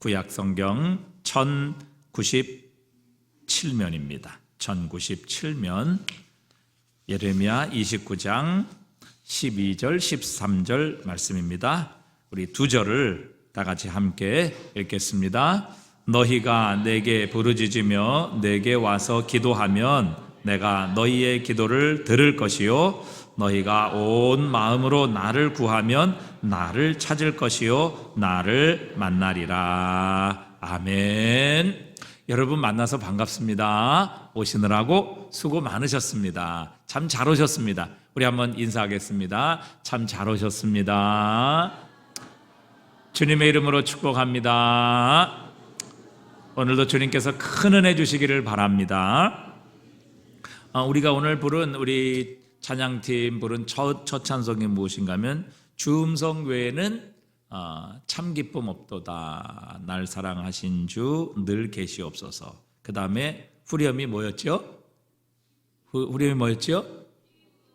구약성경 1097면입니다. 1097면 예레미야 29장 12절 13절 말씀입니다. 우리 두 절을 다 같이 함께 읽겠습니다. 너희가 내게 부르짖으며 내게 와서 기도하면 내가 너희의 기도를 들을 것이요 너희가 온 마음으로 나를 구하면 나를 찾을 것이요 나를 만나리라. 아멘. 여러분 만나서 반갑습니다. 오시느라고 수고 많으셨습니다. 참 잘 오셨습니다. 우리 한번 인사하겠습니다. 참 잘 오셨습니다. 주님의 이름으로 축복합니다. 오늘도 주님께서 큰 은혜 주시기를 바랍니다. 우리가 오늘 부른 우리 찬양팀 부른 첫 찬송이 무엇인가 하면 주음성 외에는 참 기쁨 없도다 날 사랑하신 주 늘 계시옵소서. 그 다음에 후렴이 뭐였죠? 후렴이 뭐였죠?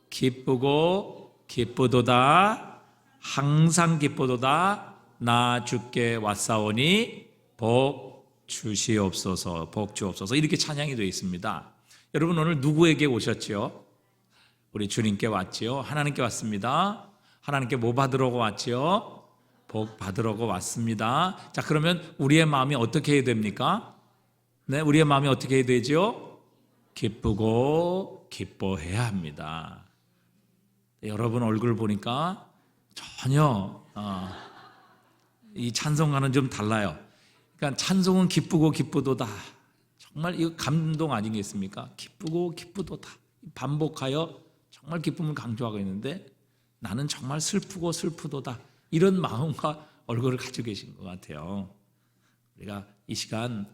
기쁘고 기쁘도다 항상 기쁘도다 나 주께 왔사오니 복 주시옵소서. 복 주옵소서. 이렇게 찬양이 되어 있습니다. 여러분 오늘 누구에게 오셨지요? 우리 주님께 왔지요. 하나님께 왔습니다. 하나님께 뭐 받으러고 왔지요? 복 받으러고 왔습니다. 자, 그러면 우리의 마음이 어떻게 해야 됩니까? 네, 우리의 마음이 어떻게 해야 되죠? 기쁘고 기뻐해야 합니다. 여러분 얼굴 보니까 전혀 이 찬송과는 좀 달라요. 그러니까 찬송은 기쁘고 기쁘도다. 정말 이거 감동 아니겠습니까? 기쁘고 기쁘도다. 반복하여 정말 기쁨을 강조하고 있는데 나는 정말 슬프고 슬프도다. 이런 마음과 얼굴을 가지고 계신 것 같아요. 우리가 이 시간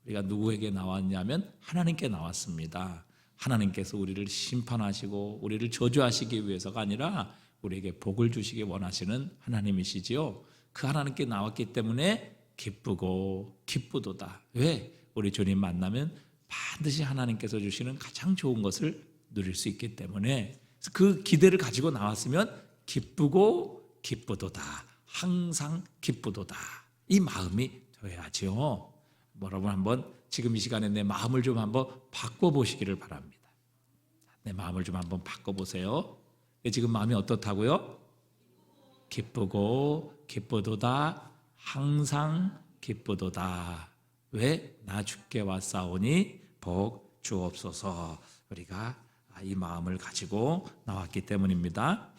우리가 누구에게 나왔냐면 하나님께 나왔습니다. 하나님께서 우리를 심판하시고 우리를 저주하시기 위해서가 아니라 우리에게 복을 주시기 원하시는 하나님이시지요. 그 하나님께 나왔기 때문에 기쁘고 기쁘도다. 왜? 우리 주님 만나면 반드시 하나님께서 주시는 가장 좋은 것을 누릴 수 있기 때문에 그 기대를 가지고 나왔으면 기쁘고 기쁘도다. 항상 기쁘도다. 이 마음이 되어야죠. 여러분 한번 지금 이 시간에 내 마음을 좀 한번 바꿔보시기를 바랍니다. 내 마음을 좀 한번 바꿔보세요. 지금 마음이 어떻다고요? 기쁘고 기쁘도다. 항상 기쁘도다. 왜? 나 주께 왔사오니 복 주옵소서. 우리가 이 마음을 가지고 나왔기 때문입니다.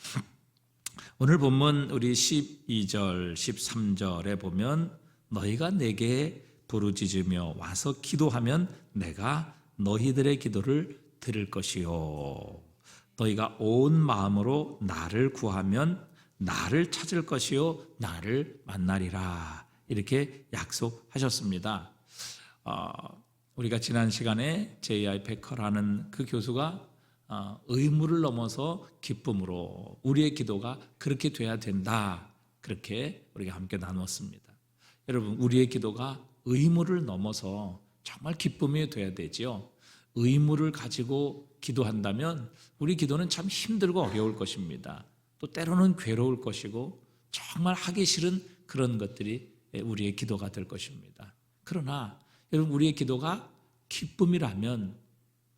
오늘 본문 우리 12절 13절에 보면 너희가 내게 부르짖으며 와서 기도하면 내가 너희들의 기도를 들을 것이요 너희가 온 마음으로 나를 구하면 나를 찾을 것이요 나를 만나리라. 이렇게 약속하셨습니다. 우리가 지난 시간에 J.I. 베커라는 그 교수가 의무를 넘어서 기쁨으로 우리의 기도가 그렇게 돼야 된다. 그렇게 우리가 함께 나눴습니다. 여러분 우리의 기도가 의무를 넘어서 정말 기쁨이 돼야 되지요. 의무를 가지고 기도한다면 우리 기도는 참 힘들고 어려울 것입니다. 또 때로는 괴로울 것이고 정말 하기 싫은 그런 것들이 우리의 기도가 될 것입니다. 그러나 여러분 우리의 기도가 기쁨이라면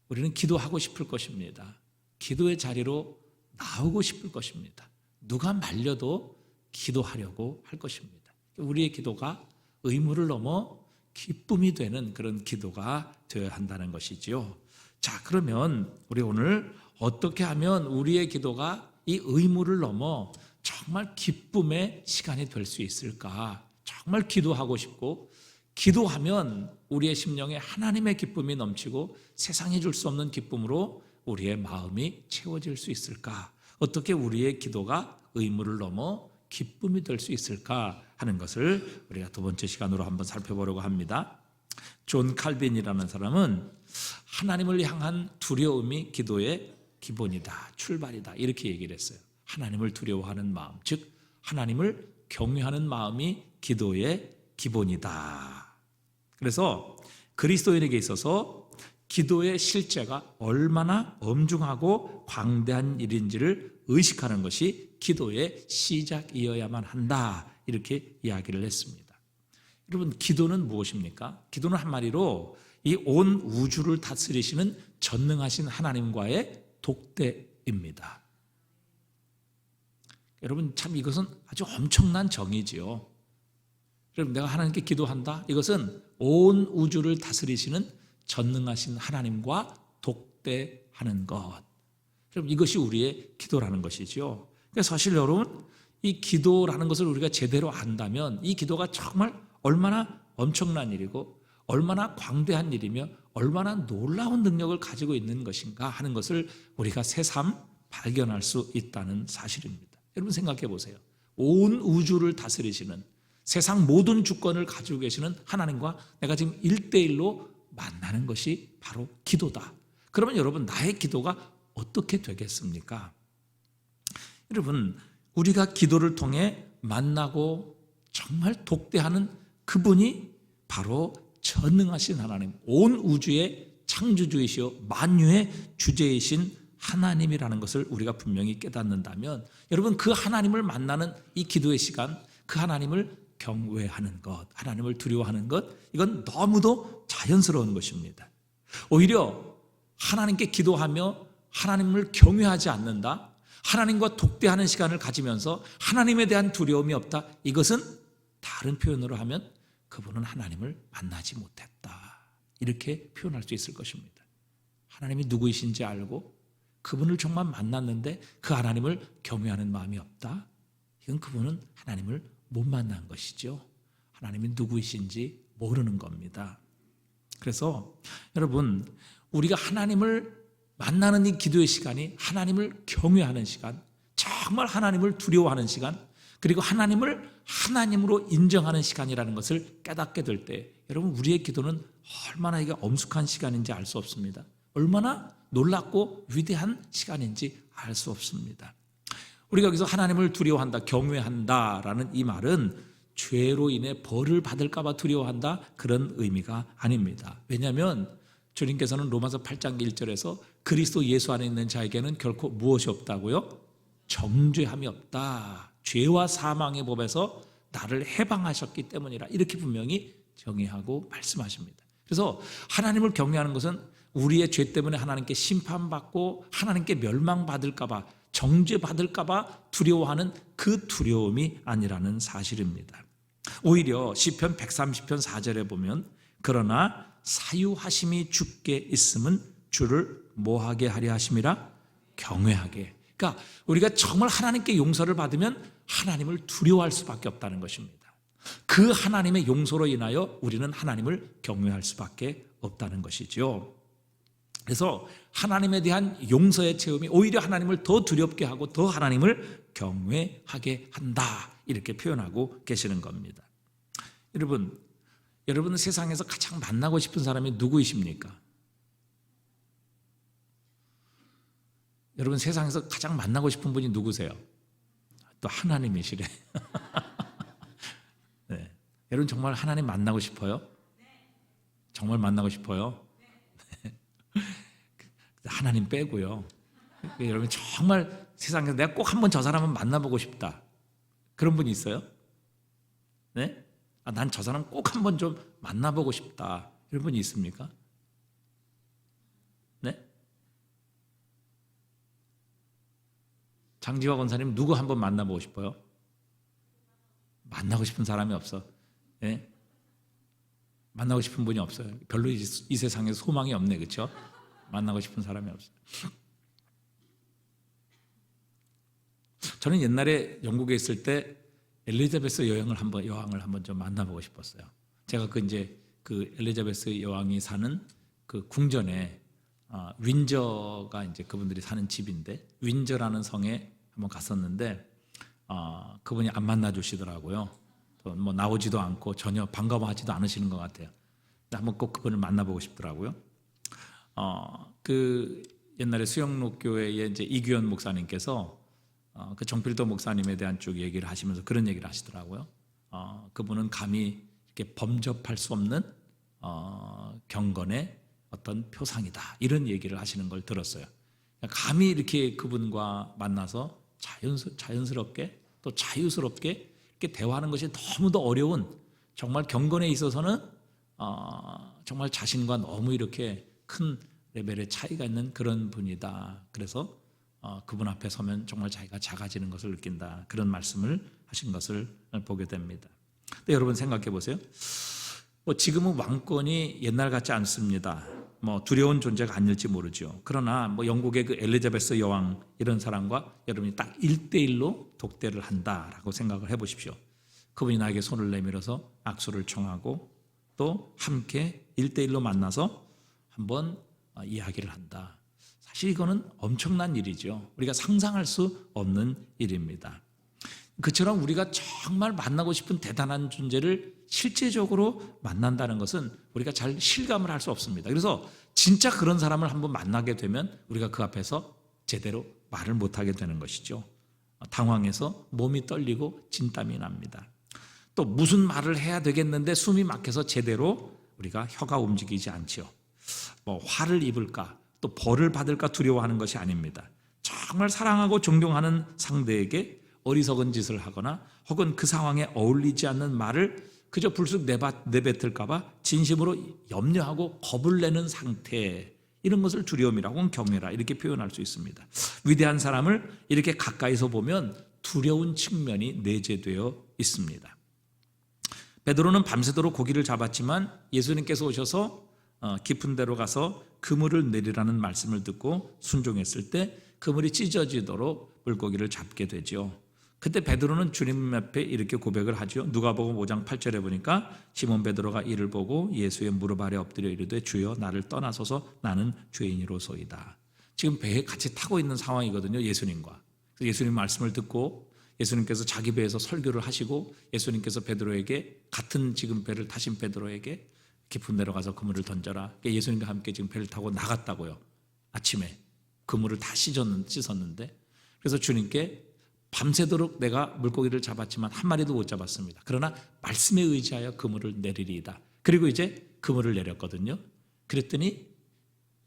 우리는 기도하고 싶을 것입니다. 기도의 자리로 나오고 싶을 것입니다. 누가 말려도 기도하려고 할 것입니다. 우리의 기도가 의무를 넘어 기쁨이 되는 그런 기도가 되어야 한다는 것이지요. 자, 그러면 우리 오늘 어떻게 하면 우리의 기도가 이 의무를 넘어 정말 기쁨의 시간이 될 수 있을까? 정말 기도하고 싶고 기도하면 우리의 심령에 하나님의 기쁨이 넘치고 세상에 줄 수 없는 기쁨으로 우리의 마음이 채워질 수 있을까? 어떻게 우리의 기도가 의무를 넘어 기쁨이 될 수 있을까 하는 것을 우리가 두 번째 시간으로 한번 살펴보려고 합니다. 존 칼빈이라는 사람은 하나님을 향한 두려움이 기도의 기본이다, 출발이다 이렇게 얘기를 했어요. 하나님을 두려워하는 마음, 즉 하나님을 경외하는 마음이 기도의 기본이다. 그래서 그리스도인에게 있어서 기도의 실제가 얼마나 엄중하고 광대한 일인지를 의식하는 것이 기도의 시작이어야만 한다. 이렇게 이야기를 했습니다. 여러분, 기도는 무엇입니까? 기도는 한마디로 이 온 우주를 다스리시는 전능하신 하나님과의 독대입니다. 여러분, 참 이것은 아주 엄청난 정의지요. 여러분, 내가 하나님께 기도한다, 이것은 온 우주를 다스리시는 전능하신 하나님과 독대하는 것. 여러분, 이것이 우리의 기도라는 것이죠. 그러니까 사실 여러분, 이 기도라는 것을 우리가 제대로 안다면 이 기도가 정말 얼마나 엄청난 일이고 얼마나 광대한 일이며 얼마나 놀라운 능력을 가지고 있는 것인가 하는 것을 우리가 새삼 발견할 수 있다는 사실입니다. 여러분, 생각해 보세요. 온 우주를 다스리시는, 세상 모든 주권을 가지고 계시는 하나님과 내가 지금 1대1로 만나는 것이 바로 기도다. 그러면 여러분, 나의 기도가 어떻게 되겠습니까? 여러분, 우리가 기도를 통해 만나고 정말 독대하는 그분이 바로 전능하신 하나님, 온 우주의 창조주이시오 만유의 주제이신 하나님이라는 것을 우리가 분명히 깨닫는다면, 여러분, 그 하나님을 만나는 이 기도의 시간, 그 하나님을 경외하는 것, 하나님을 두려워하는 것, 이건 너무도 자연스러운 것입니다. 오히려 하나님께 기도하며 하나님을 경외하지 않는다, 하나님과 독대하는 시간을 가지면서 하나님에 대한 두려움이 없다, 이것은 다른 표현으로 하면 그분은 하나님을 만나지 못했다, 이렇게 표현할 수 있을 것입니다. 하나님이 누구이신지 알고 그분을 정말 만났는데 그 하나님을 경외하는 마음이 없다, 이건 그분은 하나님을 못 만난 것이죠. 하나님이 누구이신지 모르는 겁니다. 그래서 여러분, 우리가 하나님을 만나는 이 기도의 시간이 하나님을 경외하는 시간, 정말 하나님을 두려워하는 시간, 그리고 하나님을 하나님으로 인정하는 시간이라는 것을 깨닫게 될 때, 여러분, 우리의 기도는 얼마나 이게 엄숙한 시간인지 알 수 없습니다. 얼마나 놀랍고 위대한 시간인지 알 수 없습니다. 우리가 여기서 하나님을 두려워한다, 경외한다라는 이 말은 죄로 인해 벌을 받을까 봐 두려워한다, 그런 의미가 아닙니다. 왜냐하면 주님께서는 로마서 8장 1절에서 그리스도 예수 안에 있는 자에게는 결코 무엇이 없다고요? 정죄함이 없다. 죄와 사망의 법에서 나를 해방하셨기 때문이라, 이렇게 분명히 정의하고 말씀하십니다. 그래서 하나님을 경외하는 것은 우리의 죄 때문에 하나님께 심판받고 하나님께 멸망받을까 봐, 정죄받을까 봐 두려워하는 그 두려움이 아니라는 사실입니다. 오히려 시편 130편 4절에 보면, 그러나 사유하심이 주께 있음은 주를 뭐하게 하려 하심이라? 경외하게. 그러니까 우리가 정말 하나님께 용서를 받으면 하나님을 두려워할 수밖에 없다는 것입니다. 그 하나님의 용서로 인하여 우리는 하나님을 경외할 수밖에 없다는 것이죠. 그래서 하나님에 대한 용서의 체험이 오히려 하나님을 더 두렵게 하고 더 하나님을 경외하게 한다, 이렇게 표현하고 계시는 겁니다. 여러분 세상에서 가장 만나고 싶은 사람이 누구이십니까? 여러분 세상에서 가장 만나고 싶은 분이 누구세요? 또 하나님이시래. 네. 여러분 정말 하나님 만나고 싶어요? 정말 만나고 싶어요? 네. 하나님 빼고요. 여러분 정말 세상에서 내가 꼭 한번 저 사람은 만나보고 싶다, 그런 분이 있어요? 네? 난 저 사람 꼭 한번 좀 만나보고 싶다, 이런 분이 있습니까? 네? 장지화 권사님 누구 한번 만나보고 싶어요? 만나고 싶은 사람이 없어. 네? 만나고 싶은 분이 없어요. 별로 이 세상에 소망이 없네, 그렇죠? 만나고 싶은 사람이 없어요. 저는 옛날에 영국에 있을 때 엘리자베스 여왕을 한번 좀 만나보고 싶었어요. 제가 그 엘리자베스 여왕이 사는 그 궁전에 윈저가 이제 그분들이 사는 집인데, 윈저라는 성에 한번 갔었는데 그분이 안 만나 주시더라고요. 또 뭐 나오지도 않고 전혀 반가워하지도 않으시는 것 같아요. 근데 한번 꼭 그분을 만나보고 싶더라고요. 그 옛날에 수영록 교회의 이제 이규현 목사님께서 그 정필도 목사님에 대한 쭉 얘기를 하시면서 그런 얘기를 하시더라고요. 그분은 감히 이렇게 범접할 수 없는 경건의 어떤 표상이다, 이런 얘기를 하시는 걸 들었어요. 감히 이렇게 그분과 만나서 자연스럽게 또 자유스럽게 이렇게 대화하는 것이 너무도 어려운, 정말 경건에 있어서는 정말 자신과 너무 이렇게 큰 레벨의 차이가 있는 그런 분이다. 그래서 그분 앞에 서면 정말 자기가 작아지는 것을 느낀다. 그런 말씀을 하신 것을 보게 됩니다. 근데 여러분 생각해 보세요. 지금은 왕권이 옛날 같지 않습니다. 두려운 존재가 아닐지 모르죠. 그러나 영국의 그 엘리자베스 여왕 이런 사람과 여러분이 딱 1대1로 독대를 한다라고 생각을 해보십시오. 그분이 나에게 손을 내밀어서 악수를 청하고 또 함께 1대1로 만나서 한번 이야기를 한다. 사실 이거는 엄청난 일이죠. 우리가 상상할 수 없는 일입니다. 그처럼 우리가 정말 만나고 싶은 대단한 존재를 실제적으로 만난다는 것은 우리가 잘 실감을 할 수 없습니다. 그래서 진짜 그런 사람을 한번 만나게 되면 우리가 그 앞에서 제대로 말을 못하게 되는 것이죠. 당황해서 몸이 떨리고 진땀이 납니다. 또 무슨 말을 해야 되겠는데 숨이 막혀서 제대로 우리가 혀가 움직이지 않죠. 화를 입을까 또 벌을 받을까 두려워하는 것이 아닙니다. 정말 사랑하고 존경하는 상대에게 어리석은 짓을 하거나 혹은 그 상황에 어울리지 않는 말을 그저 불쑥 내뱉을까 봐 진심으로 염려하고 겁을 내는 상태, 이런 것을 두려움이라 혹은 경외라 이렇게 표현할 수 있습니다. 위대한 사람을 이렇게 가까이서 보면 두려운 측면이 내재되어 있습니다. 베드로는 밤새도록 고기를 잡았지만 예수님께서 오셔서 깊은 데로 가서 그물을 내리라는 말씀을 듣고 순종했을 때 그물이 찢어지도록 물고기를 잡게 되죠. 그때 베드로는 주님 앞에 이렇게 고백을 하죠. 누가복음 5장 8절에 보니까 시몬 베드로가 이를 보고 예수의 무릎 아래 엎드려 이르되 주여 나를 떠나소서 나는 죄인이로소이다. 지금 배에 같이 타고 있는 상황이거든요. 예수님과. 예수님 말씀을 듣고 예수님께서 자기 배에서 설교를 하시고 예수님께서 베드로에게 같은 지금 배를 타신 베드로에게 깊은 데로 가서 그물을 던져라. 예수님과 함께 지금 배를 타고 나갔다고요. 아침에 그물을 다 씻었는데 그래서 주님께 밤새도록 내가 물고기를 잡았지만 한 마리도 못 잡았습니다. 그러나 말씀에 의지하여 그물을 내리리이다. 그리고 이제 그물을 내렸거든요. 그랬더니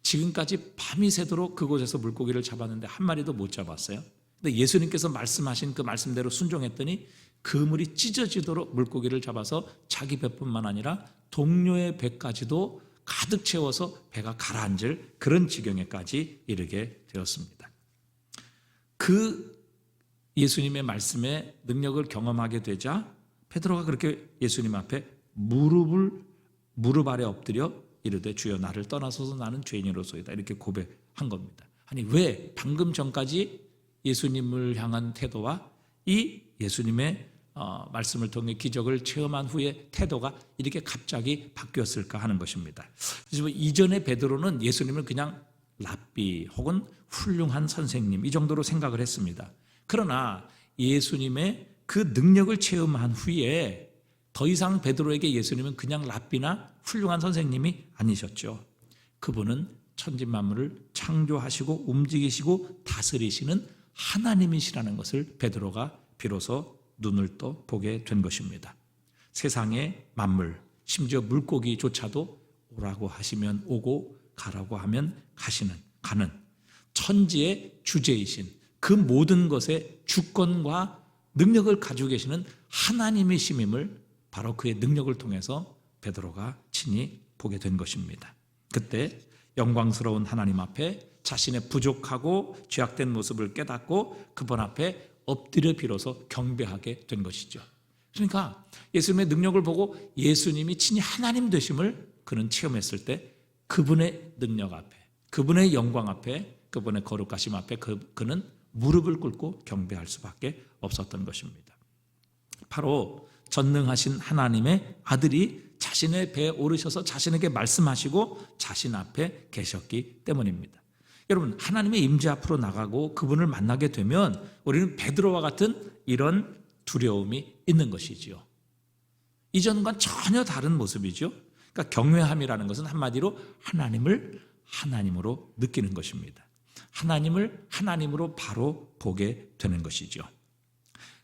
지금까지 밤이 새도록 그곳에서 물고기를 잡았는데 한 마리도 못 잡았어요. 근데 예수님께서 말씀하신 그 말씀대로 순종했더니 그물이 찢어지도록 물고기를 잡아서 자기 배뿐만 아니라 동료의 배까지도 가득 채워서 배가 가라앉을 그런 지경에까지 이르게 되었습니다. 그 예수님의 말씀에 능력을 경험하게 되자 베드로가 그렇게 예수님 앞에 무릎 아래 엎드려 이르되 주여 나를 떠나소서 나는 죄인으로소이다 이렇게 고백한 겁니다. 아니 왜 방금 전까지 예수님을 향한 태도와 이 예수님의 말씀을 통해 기적을 체험한 후에 태도가 이렇게 갑자기 바뀌었을까 하는 것입니다. 그래서 이전에 베드로는 예수님을 그냥 랍비 혹은 훌륭한 선생님 이 정도로 생각을 했습니다. 그러나 예수님의 그 능력을 체험한 후에 더 이상 베드로에게 예수님은 그냥 랍비나 훌륭한 선생님이 아니셨죠. 그분은 천지 만물을 창조하시고 움직이시고 다스리시는 하나님이시라는 것을 베드로가 비로소 눈을 떠 보게 된 것입니다. 세상의 만물, 심지어 물고기조차도 오라고 하시면 오고 가라고 하면 가는 천지의 주제이신 그 모든 것의 주권과 능력을 가지고 계시는 하나님이심임을 바로 그의 능력을 통해서 베드로가 친히 보게 된 것입니다. 그때 영광스러운 하나님 앞에 자신의 부족하고 죄악된 모습을 깨닫고 그분 앞에 엎드려 빌어서 경배하게 된 것이죠. 그러니까 예수님의 능력을 보고 예수님이 친히 하나님 되심을 그는 체험했을 때 그분의 능력 앞에, 그분의 영광 앞에, 그분의 거룩하심 앞에 그는 무릎을 꿇고 경배할 수밖에 없었던 것입니다. 바로 전능하신 하나님의 아들이 자신의 배에 오르셔서 자신에게 말씀하시고 자신 앞에 계셨기 때문입니다. 여러분, 하나님의 임재 앞으로 나가고 그분을 만나게 되면 우리는 베드로와 같은 이런 두려움이 있는 것이지요. 이전과 전혀 다른 모습이죠. 그러니까 경외함이라는 것은 한마디로 하나님을 하나님으로 느끼는 것입니다. 하나님을 하나님으로 바로 보게 되는 것이죠.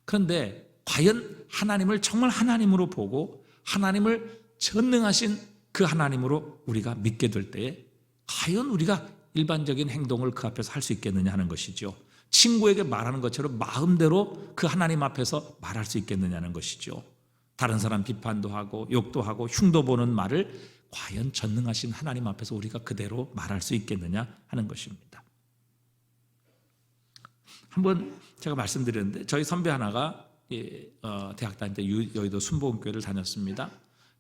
그런데 과연 하나님을 정말 하나님으로 보고 하나님을 전능하신 그 하나님으로 우리가 믿게 될 때에 과연 우리가 일반적인 행동을 그 앞에서 할 수 있겠느냐 하는 것이죠. 친구에게 말하는 것처럼 마음대로 그 하나님 앞에서 말할 수 있겠느냐는 것이죠. 다른 사람 비판도 하고 욕도 하고 흉도 보는 말을 과연 전능하신 하나님 앞에서 우리가 그대로 말할 수 있겠느냐 하는 것입니다. 한번 제가 말씀드렸는데 저희 선배 하나가 대학 다닐 때 여의도 순복음교회를 다녔습니다.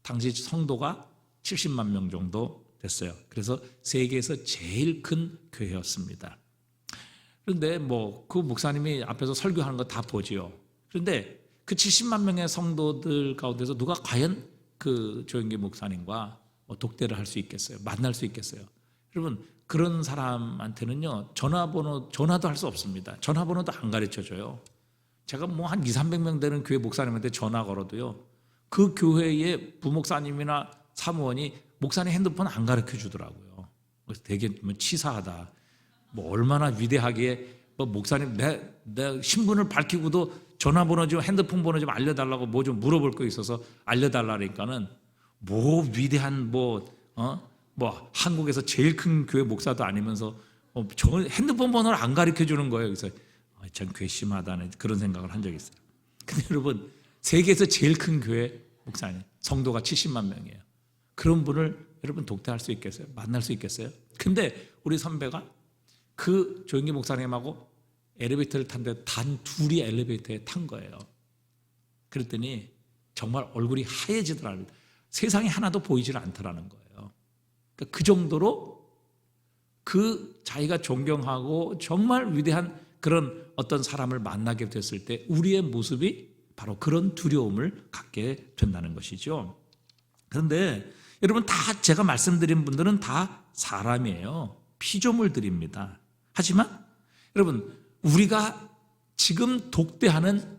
당시 성도가 70만 명 정도 됐어요. 그래서 세계에서 제일 큰 교회였습니다. 그런데 그 목사님이 앞에서 설교하는 거 다 보지요. 그런데 그 70만 명의 성도들 가운데서 누가 과연 그 조영기 목사님과 독대를 할 수 있겠어요? 만날 수 있겠어요? 여러분, 그런 사람한테는요, 전화도 할 수 없습니다. 전화번호도 안 가르쳐 줘요. 제가 한 200~300명 되는 교회 목사님한테 전화 걸어도요, 그 교회의 부목사님이나 사무원이 목사님 핸드폰 안 가르쳐 주더라고요. 그래서 되게 치사하다. 얼마나 위대하게 목사님 내 신분을 밝히고도 전화번호 좀 핸드폰 번호 좀 알려달라고 좀 물어볼 거 있어서 알려달라니까는 위대한 한국에서 제일 큰 교회 목사도 아니면서 저 핸드폰 번호를 안 가르쳐 주는 거예요. 그래서 참 괘씸하다는 그런 생각을 한 적이 있어요. 근데 여러분, 세계에서 제일 큰 교회 목사님, 성도가 70만 명이에요. 그런 분을 여러분 독대할 수 있겠어요? 만날 수 있겠어요? 근데 우리 선배가 그 조영기 목사님하고 엘리베이터를 탔는데 단 둘이 엘리베이터에 탄 거예요. 그랬더니 정말 얼굴이 하얘지더라고요. 세상에 하나도 보이질 않더라는 거예요. 그러니까 그 정도로 그 자기가 존경하고 정말 위대한 그런 어떤 사람을 만나게 됐을 때 우리의 모습이 바로 그런 두려움을 갖게 된다는 것이죠. 그런데 여러분, 다 제가 말씀드린 분들은 다 사람이에요. 피조물들입니다. 하지만 여러분, 우리가 지금 독대하는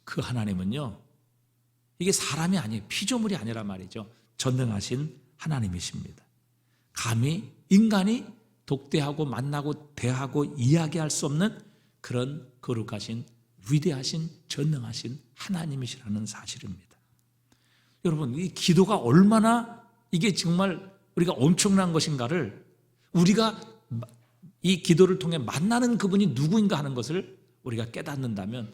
그 하나님은요, 이게 사람이 아니에요. 피조물이 아니라 말이죠. 전능하신 하나님이십니다. 감히 인간이 독대하고 만나고 대하고 이야기할 수 없는 그런 거룩하신 위대하신 전능하신 하나님이시라는 사실입니다. 여러분, 이 기도가 얼마나 이게 정말 우리가 엄청난 것인가를 우리가 이 기도를 통해 만나는 그분이 누구인가 하는 것을 우리가 깨닫는다면,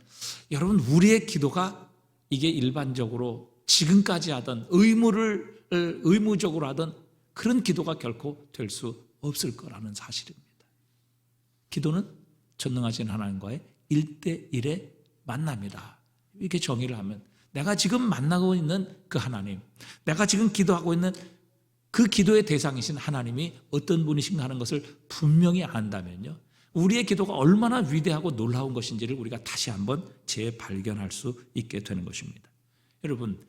여러분, 우리의 기도가 이게 일반적으로 지금까지 하던 의무적으로 하던 그런 기도가 결코 될 수 없을 거라는 사실입니다. 기도는 전능하신 하나님과의 1대1의 만남이다. 이렇게 정의를 하면 내가 지금 만나고 있는 그 하나님, 내가 지금 기도하고 있는 그 기도의 대상이신 하나님이 어떤 분이신가 하는 것을 분명히 안다면요, 우리의 기도가 얼마나 위대하고 놀라운 것인지를 우리가 다시 한번 재발견할 수 있게 되는 것입니다. 여러분,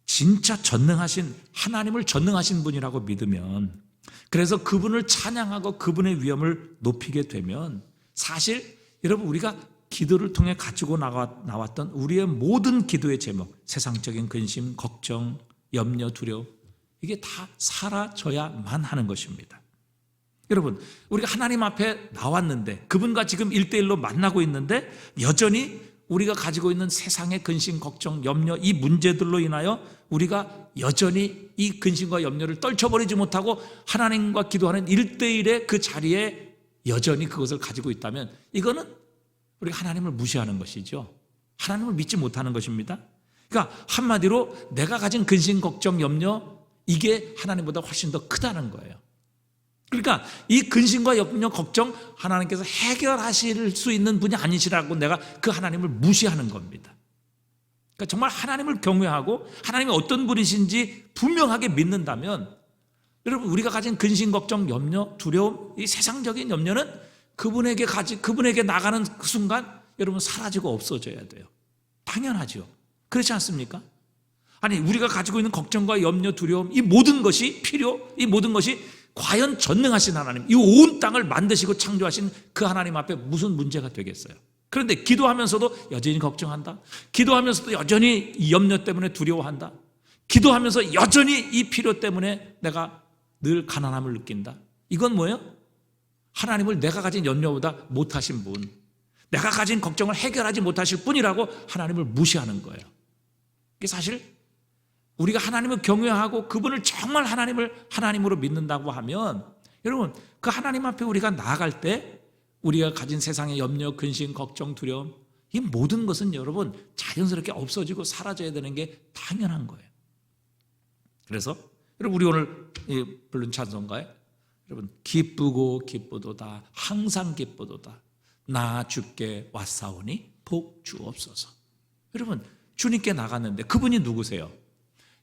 진짜 전능하신 하나님을 전능하신 분이라고 믿으면, 그래서 그분을 찬양하고 그분의 위엄을 높이게 되면, 사실 여러분, 우리가 기도를 통해 가지고 나왔던 우리의 모든 기도의 제목, 세상적인 근심, 걱정, 염려, 두려움, 이게 다 사라져야만 하는 것입니다. 여러분, 우리가 하나님 앞에 나왔는데, 그분과 지금 1대1로 만나고 있는데, 여전히 우리가 가지고 있는 세상의 근심, 걱정, 염려, 이 문제들로 인하여 우리가 여전히 이 근심과 염려를 떨쳐버리지 못하고 하나님과 기도하는 1대1의 그 자리에 여전히 그것을 가지고 있다면, 이거는 우리가 하나님을 무시하는 것이죠. 하나님을 믿지 못하는 것입니다. 그러니까 한마디로 내가 가진 근심, 걱정, 염려, 이게 하나님보다 훨씬 더 크다는 거예요. 그러니까 이 근심과 염려, 걱정 하나님께서 해결하실 수 있는 분이 아니시라고 내가 그 하나님을 무시하는 겁니다. 그러니까 정말 하나님을 경외하고 하나님이 어떤 분이신지 분명하게 믿는다면, 여러분, 우리가 가진 근심, 걱정, 염려, 두려움, 이 세상적인 염려는 그분에게 나가는 그 순간 여러분 사라지고 없어져야 돼요. 당연하죠. 그렇지 않습니까? 아니, 우리가 가지고 있는 걱정과 염려, 두려움, 이 모든 것이 이 모든 것이 과연 전능하신 하나님, 이 온 땅을 만드시고 창조하신 그 하나님 앞에 무슨 문제가 되겠어요? 그런데 기도하면서도 여전히 걱정한다. 기도하면서도 여전히 이 염려 때문에 두려워한다. 기도하면서 여전히 이 필요 때문에 내가 늘 가난함을 느낀다. 이건 뭐예요? 하나님을 내가 가진 염려보다 못하신 분, 내가 가진 걱정을 해결하지 못하실 분이라고 하나님을 무시하는 거예요. 이게 사실 우리가 하나님을 경외하고 그분을 정말 하나님으로 믿는다고 하면, 여러분, 그 하나님 앞에 우리가 나아갈 때 우리가 가진 세상의 염려, 근심, 걱정, 두려움, 이 모든 것은 여러분 자연스럽게 없어지고 사라져야 되는 게 당연한 거예요. 그래서 여러분 우리 오늘 부른 찬송가에 여러분 기쁘고 기쁘도다 항상 기쁘도다 나 주께 왔사오니 복 주옵소서. 여러분 주님께 나갔는데 그분이 누구세요?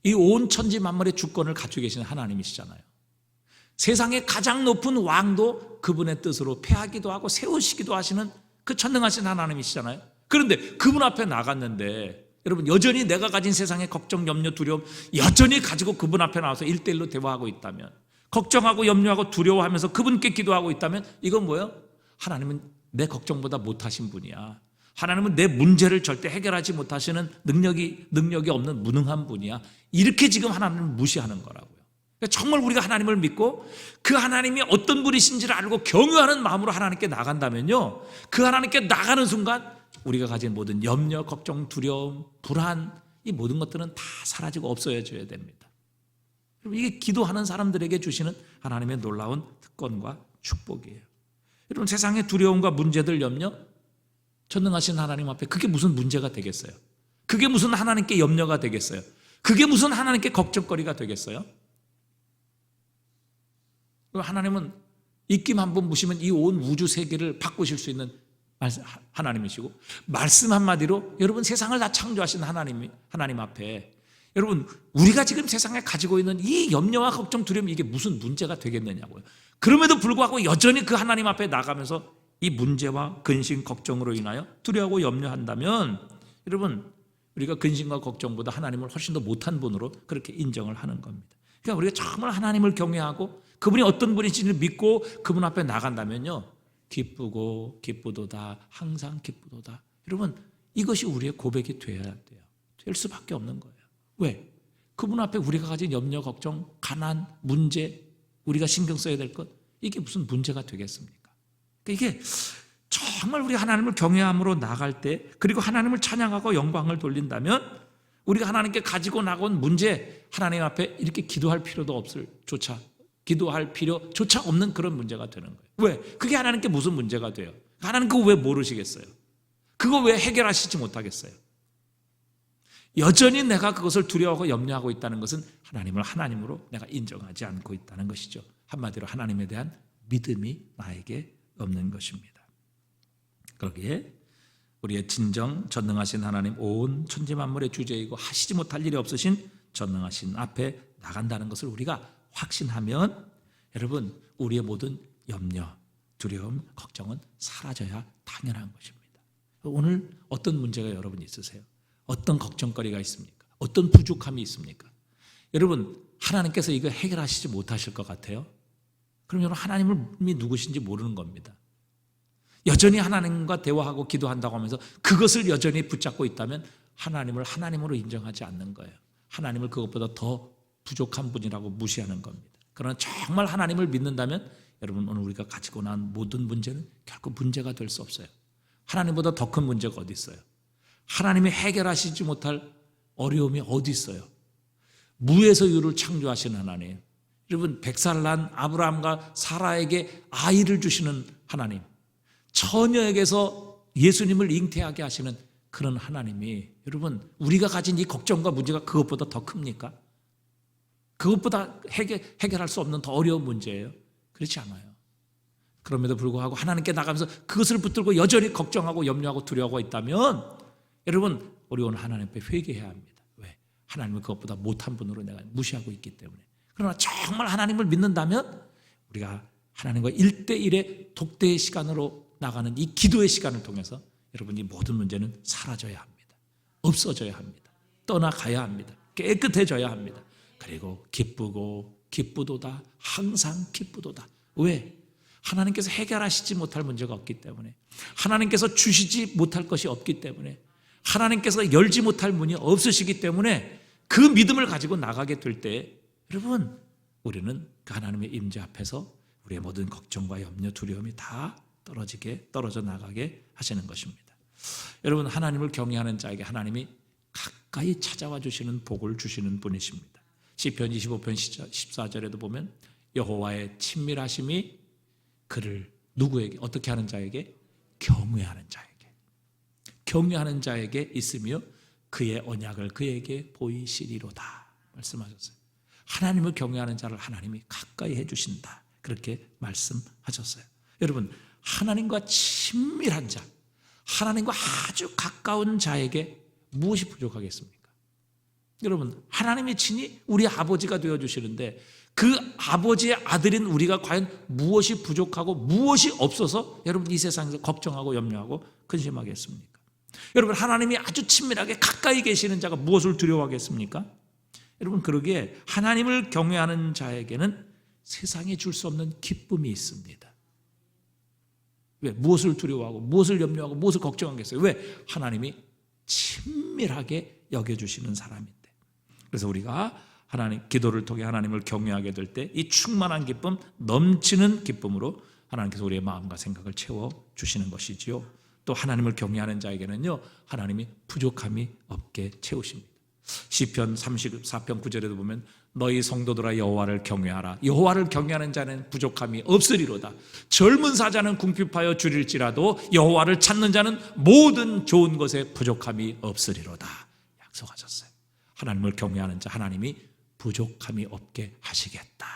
이 온 천지 만물의 주권을 가지고 계시는 하나님이시잖아요. 세상의 가장 높은 왕도 그분의 뜻으로 폐하기도 하고 세우시기도 하시는 그 전능하신 하나님이시잖아요. 그런데 그분 앞에 나갔는데 여러분 여전히 내가 가진 세상의 걱정, 염려, 두려움 여전히 가지고 그분 앞에 나와서 1대1로 대화하고 있다면, 걱정하고 염려하고 두려워하면서 그분께 기도하고 있다면 이건 뭐예요? 하나님은 내 걱정보다 못하신 분이야. 하나님은 내 문제를 절대 해결하지 못하시는 능력이 없는 무능한 분이야. 이렇게 지금 하나님을 무시하는 거라고요. 정말 우리가 하나님을 믿고 그 하나님이 어떤 분이신지를 알고 경외하는 마음으로 하나님께 나간다면요, 그 하나님께 나가는 순간 우리가 가진 모든 염려, 걱정, 두려움, 불안, 이 모든 것들은 다 사라지고 없어져야 됩니다. 이게 기도하는 사람들에게 주시는 하나님의 놀라운 특권과 축복이에요. 여러분 세상의 두려움과 문제들, 염려, 전능하신 하나님 앞에 그게 무슨 문제가 되겠어요? 그게 무슨 하나님께 염려가 되겠어요? 그게 무슨 하나님께 걱정거리가 되겠어요? 하나님은 입김 한 번 무시면 이 온 우주 세계를 바꾸실 수 있는 하나님이시고, 말씀 한마디로 여러분 세상을 다 창조하신 하나님 앞에 여러분 우리가 지금 세상에 가지고 있는 이 염려와 걱정, 두려움 이게 무슨 문제가 되겠느냐고요. 그럼에도 불구하고 여전히 그 하나님 앞에 나가면서 이 문제와 근심, 걱정으로 인하여 두려워하고 염려한다면 여러분 우리가 근심과 걱정보다 하나님을 훨씬 더 못한 분으로 그렇게 인정을 하는 겁니다. 그러니까 우리가 정말 하나님을 경외하고 그분이 어떤 분이신지를 믿고 그분 앞에 나간다면요, 기쁘고 기쁘도다 항상 기쁘도다. 여러분 이것이 우리의 고백이 돼야 돼요. 될 수밖에 없는 거예요. 왜? 그분 앞에 우리가 가진 염려, 걱정, 가난, 문제, 우리가 신경 써야 될 것, 이게 무슨 문제가 되겠습니까? 이게 정말 우리 하나님을 경외함으로 나갈 때, 그리고 하나님을 찬양하고 영광을 돌린다면 우리가 하나님께 가지고 나온 문제, 하나님 앞에 이렇게 기도할 필요도 기도할 필요조차 없는 그런 문제가 되는 거예요. 왜? 그게 하나님께 무슨 문제가 돼요? 하나님 그거 왜 모르시겠어요? 그거 왜 해결하시지 못하겠어요? 여전히 내가 그것을 두려워하고 염려하고 있다는 것은 하나님을 하나님으로 내가 인정하지 않고 있다는 것이죠. 한마디로 하나님에 대한 믿음이 나에게 없는 것입니다. 그러기에 우리의 진정 전능하신 하나님, 온 천지 만물의 주제이고 하시지 못할 일이 없으신 전능하신 앞에 나간다는 것을 우리가 확신하면 여러분 우리의 모든 염려, 두려움, 걱정은 사라져야 당연한 것입니다. 오늘 어떤 문제가 여러분 있으세요? 어떤 걱정거리가 있습니까? 어떤 부족함이 있습니까? 여러분 하나님께서 이거 해결하시지 못하실 것 같아요? 그럼 여러분 하나님이 누구신지 모르는 겁니다. 여전히 하나님과 대화하고 기도한다고 하면서 그것을 여전히 붙잡고 있다면 하나님을 하나님으로 인정하지 않는 거예요. 하나님을 그것보다 더 부족한 분이라고 무시하는 겁니다. 그러나 정말 하나님을 믿는다면 여러분 오늘 우리가 가지고 난 모든 문제는 결코 문제가 될 수 없어요. 하나님보다 더 큰 문제가 어디 있어요? 하나님이 해결하시지 못할 어려움이 어디 있어요? 무에서 유를 창조하신 하나님, 여러분 백살난 아브라함과 사라에게 아이를 주시는 하나님, 처녀에게서 예수님을 잉태하게 하시는 그런 하나님이 여러분 우리가 가진 이 걱정과 문제가 그것보다 더 큽니까? 그것보다 해결할 수 없는 더 어려운 문제예요? 그렇지 않아요. 그럼에도 불구하고 하나님께 나가면서 그것을 붙들고 여전히 걱정하고 염려하고 두려워하고 있다면 여러분 우리 오늘 하나님 앞에 회개해야 합니다. 왜? 하나님은 그것보다 못한 분으로 내가 무시하고 있기 때문에. 그러나 정말 하나님을 믿는다면 우리가 하나님과 1대1의 독대의 시간으로 나가는 이 기도의 시간을 통해서 여러분 이 모든 문제는 사라져야 합니다. 없어져야 합니다. 떠나가야 합니다. 깨끗해져야 합니다. 그리고 기쁘고 기쁘도다 항상 기쁘도다. 왜? 하나님께서 해결하시지 못할 문제가 없기 때문에, 하나님께서 주시지 못할 것이 없기 때문에, 하나님께서 열지 못할 문이 없으시기 때문에 그 믿음을 가지고 나가게 될 때 여러분 우리는 그 하나님의 임재 앞에서 우리의 모든 걱정과 염려, 두려움이 다 떨어져 나가게 하시는 것입니다. 여러분 하나님을 경외하는 자에게 하나님이 가까이 찾아와 주시는 복을 주시는 분이십니다. 시편 25편 14절에도 보면 여호와의 친밀하심이 그를 누구에게, 어떻게 하는 자에게? 경외하는 자에게 경외하는 자에게 있으며 그의 언약을 그에게 보이시리로다 말씀하셨어요. 하나님을 경외하는 자를 하나님이 가까이 해주신다, 그렇게 말씀하셨어요. 여러분, 하나님과 친밀한 자, 하나님과 아주 가까운 자에게 무엇이 부족하겠습니까? 여러분, 하나님이 친히 우리 아버지가 되어주시는데 그 아버지의 아들인 우리가 과연 무엇이 부족하고 무엇이 없어서 여러분 이 세상에서 걱정하고 염려하고 근심하겠습니까? 여러분, 하나님이 아주 친밀하게 가까이 계시는 자가 무엇을 두려워하겠습니까? 여러분, 그러기에 하나님을 경외하는 자에게는 세상에 줄 수 없는 기쁨이 있습니다. 왜? 무엇을 두려워하고 무엇을 염려하고 무엇을 걱정하겠어요? 왜? 하나님이 친밀하게 여겨주시는 사람인데. 그래서 우리가 기도를 통해 하나님을 경외하게 될 때 이 충만한 기쁨, 넘치는 기쁨으로 하나님께서 우리의 마음과 생각을 채워주시는 것이지요. 또 하나님을 경외하는 자에게는요, 하나님이 부족함이 없게 채우십니다. 시편 34편 9절에도 보면 너희 성도들아 여호와를 경외하라. 여호와를 경외하는 자는 부족함이 없으리로다. 젊은 사자는 궁핍하여 줄일지라도 여호와를 찾는 자는 모든 좋은 것에 부족함이 없으리로다 약속하셨어요. 하나님을 경외하는 자 하나님이 부족함이 없게 하시겠다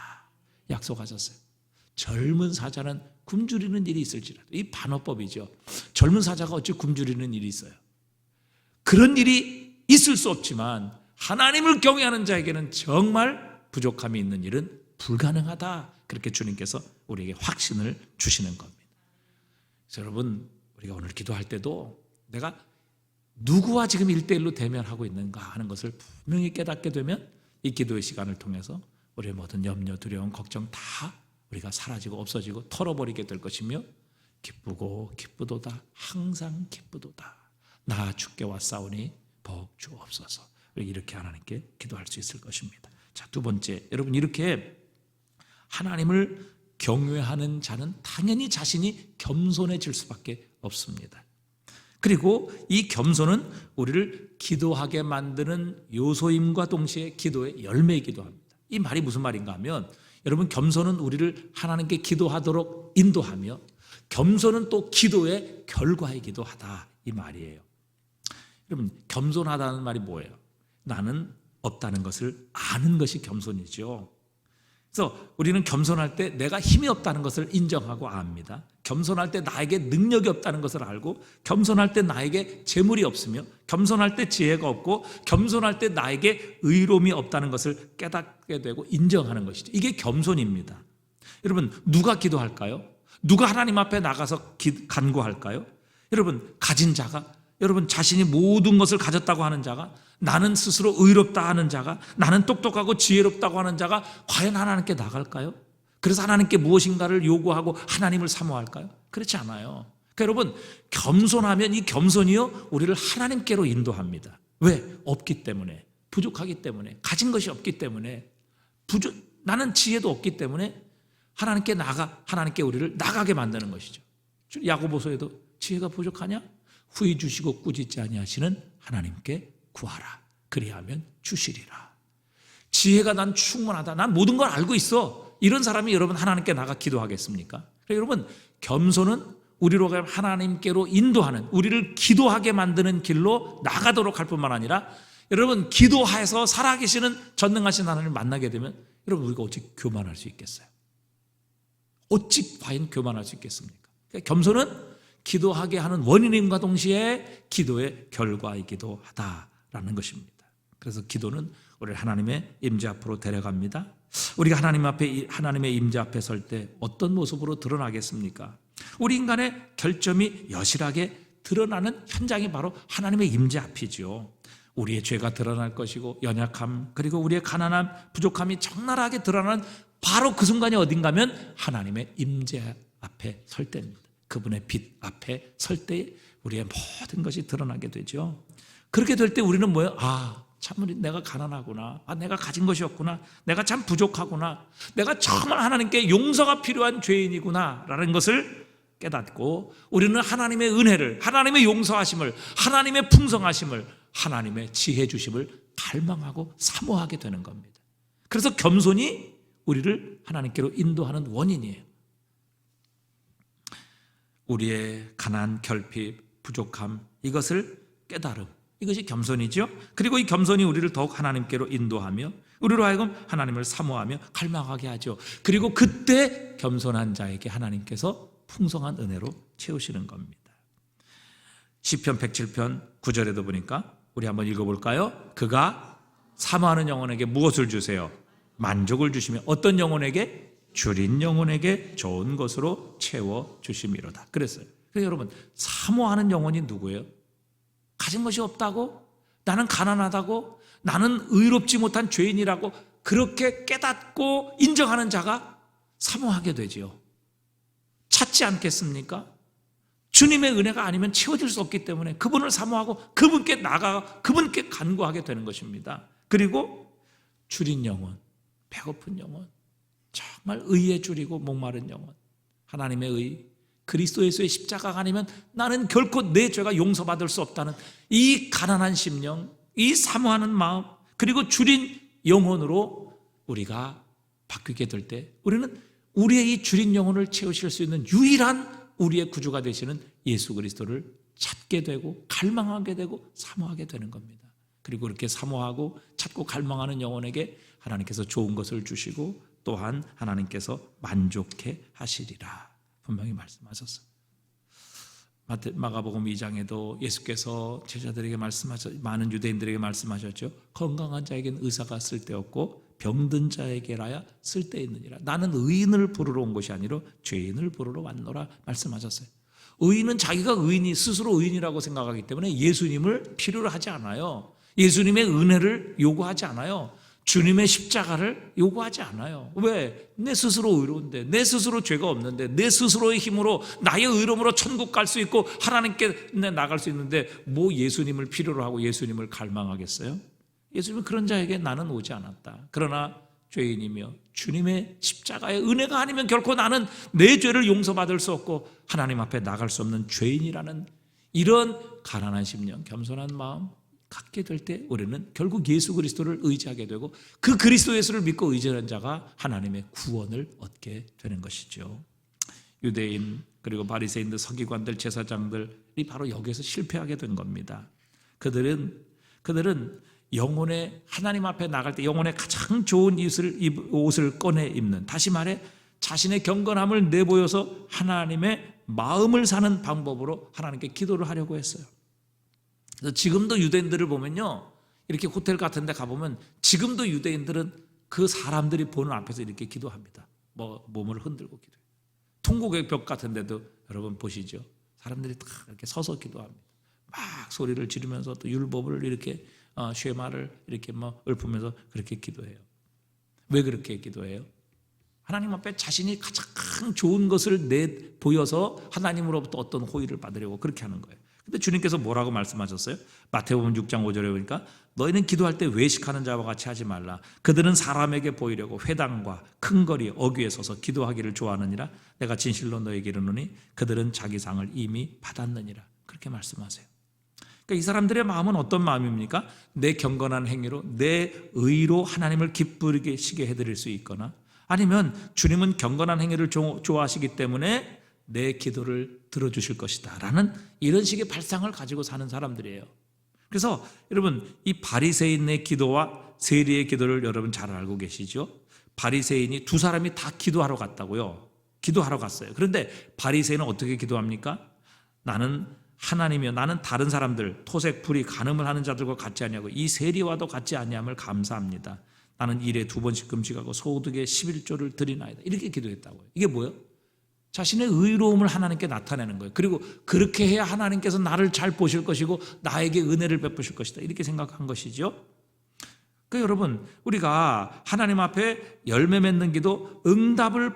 약속하셨어요. 젊은 사자는 굶주리는 일이 있을지라도, 이 반어법이죠. 젊은 사자가 어찌 굶주리는 일이 있어요? 그런 일이 있을 수 없지만 하나님을 경외하는 자에게는 정말 부족함이 있는 일은 불가능하다, 그렇게 주님께서 우리에게 확신을 주시는 겁니다. 그래서 여러분, 우리가 오늘 기도할 때도 내가 누구와 지금 1대1로 대면하고 있는가 하는 것을 분명히 깨닫게 되면 이 기도의 시간을 통해서 우리의 모든 염려, 두려움, 걱정 다 우리가 사라지고 없어지고 털어버리게 될 것이며 기쁘고 기쁘도다, 항상 기쁘도다, 나 주께 왔사오니 복 주옵소서, 이렇게 하나님께 기도할 수 있을 것입니다. 자, 두 번째, 여러분, 이렇게 하나님을 경외하는 자는 당연히 자신이 겸손해질 수밖에 없습니다. 그리고 이 겸손은 우리를 기도하게 만드는 요소임과 동시에 기도의 열매이기도 합니다. 이 말이 무슨 말인가 하면, 여러분, 겸손은 우리를 하나님께 기도하도록 인도하며 겸손은 또 기도의 결과이기도 하다, 이 말이에요. 여러분, 겸손하다는 말이 뭐예요? 나는 없다는 것을 아는 것이 겸손이죠. 그래서 우리는 겸손할 때 내가 힘이 없다는 것을 인정하고 압니다. 겸손할 때 나에게 능력이 없다는 것을 알고, 겸손할 때 나에게 재물이 없으며, 겸손할 때 지혜가 없고, 겸손할 때 나에게 의로움이 없다는 것을 깨닫게 되고 인정하는 것이죠. 이게 겸손입니다. 여러분, 누가 기도할까요? 누가 하나님 앞에 나가서 간구할까요? 여러분, 가진 자가, 여러분, 자신이 모든 것을 가졌다고 하는 자가, 나는 스스로 의롭다 하는 자가, 나는 똑똑하고 지혜롭다고 하는 자가 과연 하나님께 나갈까요? 그래서 하나님께 무엇인가를 요구하고 하나님을 사모할까요? 그렇지 않아요. 그러니까 여러분, 겸손하면 이 겸손이요, 우리를 하나님께로 인도합니다. 왜? 없기 때문에, 부족하기 때문에, 가진 것이 없기 때문에, 나는 지혜도 없기 때문에 하나님께 우리를 나가게 만드는 것이죠. 야고보서에도 지혜가 부족하냐? 후히 주시고 꾸짖지 아니하시는 하나님께 구하라. 그리하면 주시리라. 지혜가 난 충분하다, 난 모든 걸 알고 있어, 이런 사람이 여러분 하나님께 나가 기도하겠습니까? 여러분, 겸손은 우리로 하나님께로 인도하는, 우리를 기도하게 만드는 길로 나가도록 할 뿐만 아니라, 여러분, 기도해서 살아계시는 전능하신 하나님을 만나게 되면 여러분, 우리가 어찌 교만할 수 있겠어요? 어찌 과연 교만할 수 있겠습니까? 그러니까 겸손은 기도하게 하는 원인임과 동시에 기도의 결과이기도 하다라는 것입니다. 그래서 기도는 우리를 하나님의 임재 앞으로 데려갑니다. 우리가 하나님의 임재 앞에 설 때 어떤 모습으로 드러나겠습니까? 우리 인간의 결점이 여실하게 드러나는 현장이 바로 하나님의 임재 앞이죠. 우리의 죄가 드러날 것이고, 연약함, 그리고 우리의 가난함, 부족함이 적나라하게 드러나는 바로 그 순간이 어딘가면 하나님의 임재 앞에 설 때입니다. 그분의 빛 앞에 설 때 우리의 모든 것이 드러나게 되죠. 그렇게 될 때 우리는 뭐예요? 참 내가 가난하구나, 내가 가진 것이 없구나, 내가 참 부족하구나, 내가 정말 하나님께 용서가 필요한 죄인이구나 라는 것을 깨닫고, 우리는 하나님의 은혜를, 하나님의 용서하심을, 하나님의 풍성하심을, 하나님의 지혜 주심을 갈망하고 사모하게 되는 겁니다. 그래서 겸손이 우리를 하나님께로 인도하는 원인이에요. 우리의 가난, 결핍, 부족함, 이것을 깨달음, 이것이 겸손이죠. 그리고 이 겸손이 우리를 더욱 하나님께로 인도하며 우리로 하여금 하나님을 사모하며 갈망하게 하죠. 그리고 그때 겸손한 자에게 하나님께서 풍성한 은혜로 채우시는 겁니다. 시편 107편 9절에도 보니까 우리 한번 읽어볼까요? 그가 사모하는 영혼에게 무엇을 주세요? 만족을 주시며 어떤 영혼에게? 줄인 영혼에게 좋은 것으로 채워주심이로다. 그랬어요. 그래서 여러분, 사모하는 영혼이 누구예요? 가진 것이 없다고? 나는 가난하다고? 나는 의롭지 못한 죄인이라고 그렇게 깨닫고 인정하는 자가 사모하게 되지요. 찾지 않겠습니까? 주님의 은혜가 아니면 채워질 수 없기 때문에 그분을 사모하고 그분께 나아가 그분께 간구하게 되는 것입니다. 그리고 줄인 영혼, 배고픈 영혼, 정말 의에 줄이고 목마른 영혼, 하나님의 의, 그리스도 예수의 십자가가 아니면 나는 결코 내 죄가 용서받을 수 없다는 이 가난한 심령, 이 사모하는 마음, 그리고 줄인 영혼으로 우리가 바뀌게 될 때 우리는 우리의 이 줄인 영혼을 채우실 수 있는 유일한 우리의 구주가 되시는 예수 그리스도를 찾게 되고 갈망하게 되고 사모하게 되는 겁니다. 그리고 그렇게 사모하고 찾고 갈망하는 영혼에게 하나님께서 좋은 것을 주시고 또한 하나님께서 만족해 하시리라 분명히 말씀하셨어요. 마가복음 2장에도 예수께서 제자들에게 많은 유대인들에게 말씀하셨죠. 건강한 자에게는 의사가 쓸데없고 병든 자에게라야 쓸데있느니라. 나는 의인을 부르러 온 것이 아니라 죄인을 부르러 왔노라 말씀하셨어요. 의인은 자기가 스스로 의인이라고 생각하기 때문에 예수님을 필요로 하지 않아요. 예수님의 은혜를 요구하지 않아요. 주님의 십자가를 요구하지 않아요. 왜? 내 스스로 의로운데, 내 스스로 죄가 없는데, 내 스스로의 힘으로 나의 의로움으로 천국 갈 수 있고 하나님께 나갈 수 있는데 뭐 예수님을 필요로 하고 예수님을 갈망하겠어요? 예수님은 그런 자에게 나는 오지 않았다. 그러나 죄인이며 주님의 십자가의 은혜가 아니면 결코 나는 내 죄를 용서받을 수 없고 하나님 앞에 나갈 수 없는 죄인이라는 이런 가난한 심령, 겸손한 마음 갖게 될 때 우리는 결국 예수 그리스도를 의지하게 되고 그 그리스도 예수를 믿고 의지하는 자가 하나님의 구원을 얻게 되는 것이죠. 유대인 그리고 바리새인들, 서기관들, 제사장들이 바로 여기에서 실패하게 된 겁니다. 그들은 영혼의 하나님 앞에 나갈 때 영혼의 가장 좋은 옷을 꺼내 입는, 다시 말해 자신의 경건함을 내보여서 하나님의 마음을 사는 방법으로 하나님께 기도를 하려고 했어요. 그래서 지금도 유대인들을 보면요, 이렇게 호텔 같은 데 가보면 지금도 유대인들은 그 사람들이 보는 앞에서 이렇게 기도합니다. 몸을 흔들고 기도해요. 통곡의 벽 같은 데도 여러분 보시죠. 사람들이 다 이렇게 서서 기도합니다. 막 소리를 지르면서 또 율법을 이렇게 쉐마를 이렇게 읊으면서 그렇게 기도해요. 왜 그렇게 기도해요? 하나님 앞에 자신이 가장 좋은 것을 내보여서 하나님으로부터 어떤 호의를 받으려고 그렇게 하는 거예요. 근데 주님께서 뭐라고 말씀하셨어요? 마태복음 6장 5절에 보니까 너희는 기도할 때 외식하는 자와 같이 하지 말라. 그들은 사람에게 보이려고 회당과 큰 거리 어귀에 서서 기도하기를 좋아하느니라. 내가 진실로 너희에게 이르노니 그들은 자기 상을 이미 받았느니라. 그렇게 말씀하세요. 그러니까 이 사람들의 마음은 어떤 마음입니까? 내 경건한 행위로 내 의로 하나님을 기쁘게 해드릴 수 있거나, 아니면 주님은 경건한 행위를 좋아하시기 때문에 내 기도를 들어주실 것이다 라는 이런 식의 발상을 가지고 사는 사람들이에요. 그래서 여러분, 이 바리새인의 기도와 세리의 기도를 여러분 잘 알고 계시죠? 바리새인이 두 사람이 다 기도하러 갔다고요. 기도하러 갔어요. 그런데 바리새인은 어떻게 기도합니까? 나는 하나님이여, 나는 다른 사람들 토색, 불이, 간음을 하는 자들과 같지 아니하고 이 세리와도 같지 아니함을 감사합니다. 나는 일에 2번씩 금식하고 소득의 11조를 드리나이다. 이렇게 기도했다고요. 이게 뭐예요? 자신의 의로움을 하나님께 나타내는 거예요. 그리고 그렇게 해야 하나님께서 나를 잘 보실 것이고 나에게 은혜를 베푸실 것이다, 이렇게 생각한 것이죠. 그러니까 여러분, 우리가 하나님 앞에 열매 맺는 기도, 응답을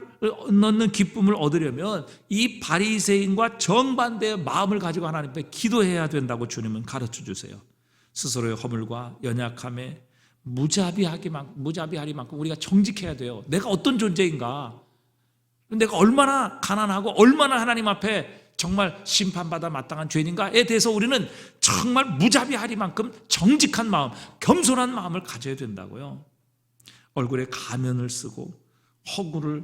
넣는 기쁨을 얻으려면 이 바리새인과 정반대의 마음을 가지고 하나님 앞에 기도해야 된다고 주님은 가르쳐 주세요. 스스로의 허물과 연약함에 무자비하리만큼 우리가 정직해야 돼요. 내가 어떤 존재인가, 내가 얼마나 가난하고 얼마나 하나님 앞에 정말 심판받아 마땅한 죄인인가에 대해서 우리는 정말 무자비하리만큼 정직한 마음, 겸손한 마음을 가져야 된다고요. 얼굴에 가면을 쓰고 허구를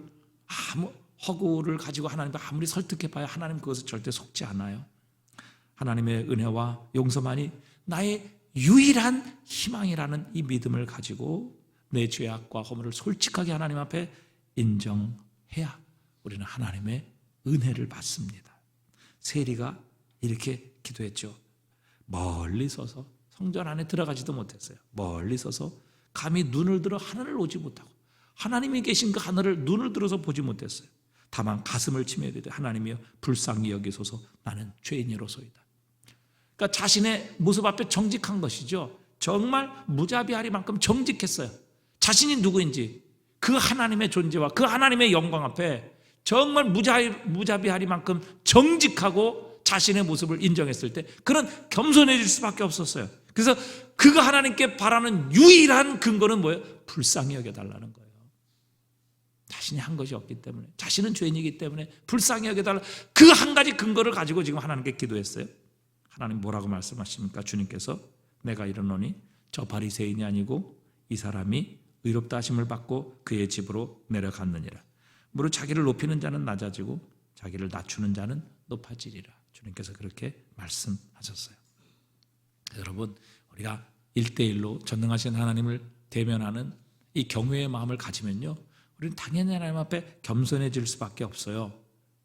가지고 하나님을 아무리 설득해봐야 하나님 그것을 절대 속지 않아요. 하나님의 은혜와 용서만이 나의 유일한 희망이라는 이 믿음을 가지고 내 죄악과 허물을 솔직하게 하나님 앞에 인정해야 우리는 하나님의 은혜를 받습니다. 세리가 이렇게 기도했죠. 멀리 서서, 성전 안에 들어가지도 못했어요. 멀리 서서 감히 눈을 들어 하늘을 오지 못하고 하나님이 계신 그 하늘을 눈을 들어서 보지 못했어요. 다만 가슴을 치며 이르되 하나님이여 불쌍히 여기소서 나는 죄인이로소이다. 그러니까 자신의 모습 앞에 정직한 것이죠. 정말 무자비하리만큼 정직했어요. 자신이 누구인지, 그 하나님의 존재와 그 하나님의 영광 앞에 정말 무자비하리만큼 정직하고 자신의 모습을 인정했을 때 그는 겸손해질 수밖에 없었어요. 그래서 그가 하나님께 바라는 유일한 근거는 뭐예요? 불쌍히 여겨달라는 거예요. 자신이 한 것이 없기 때문에, 자신은 죄인이기 때문에 불쌍히 여겨달라, 그 한 가지 근거를 가지고 지금 하나님께 기도했어요. 하나님 뭐라고 말씀하십니까? 주님께서 내가 이르노니 저 바리새인이 아니고 이 사람이 의롭다 하심을 받고 그의 집으로 내려갔느니라. 무릇 자기를 높이는 자는 낮아지고 자기를 낮추는 자는 높아지리라. 주님께서 그렇게 말씀하셨어요. 여러분, 우리가 1대1로 전능하신 하나님을 대면하는 이 경외의 마음을 가지면요, 우리는 당연히 하나님 앞에 겸손해질 수밖에 없어요.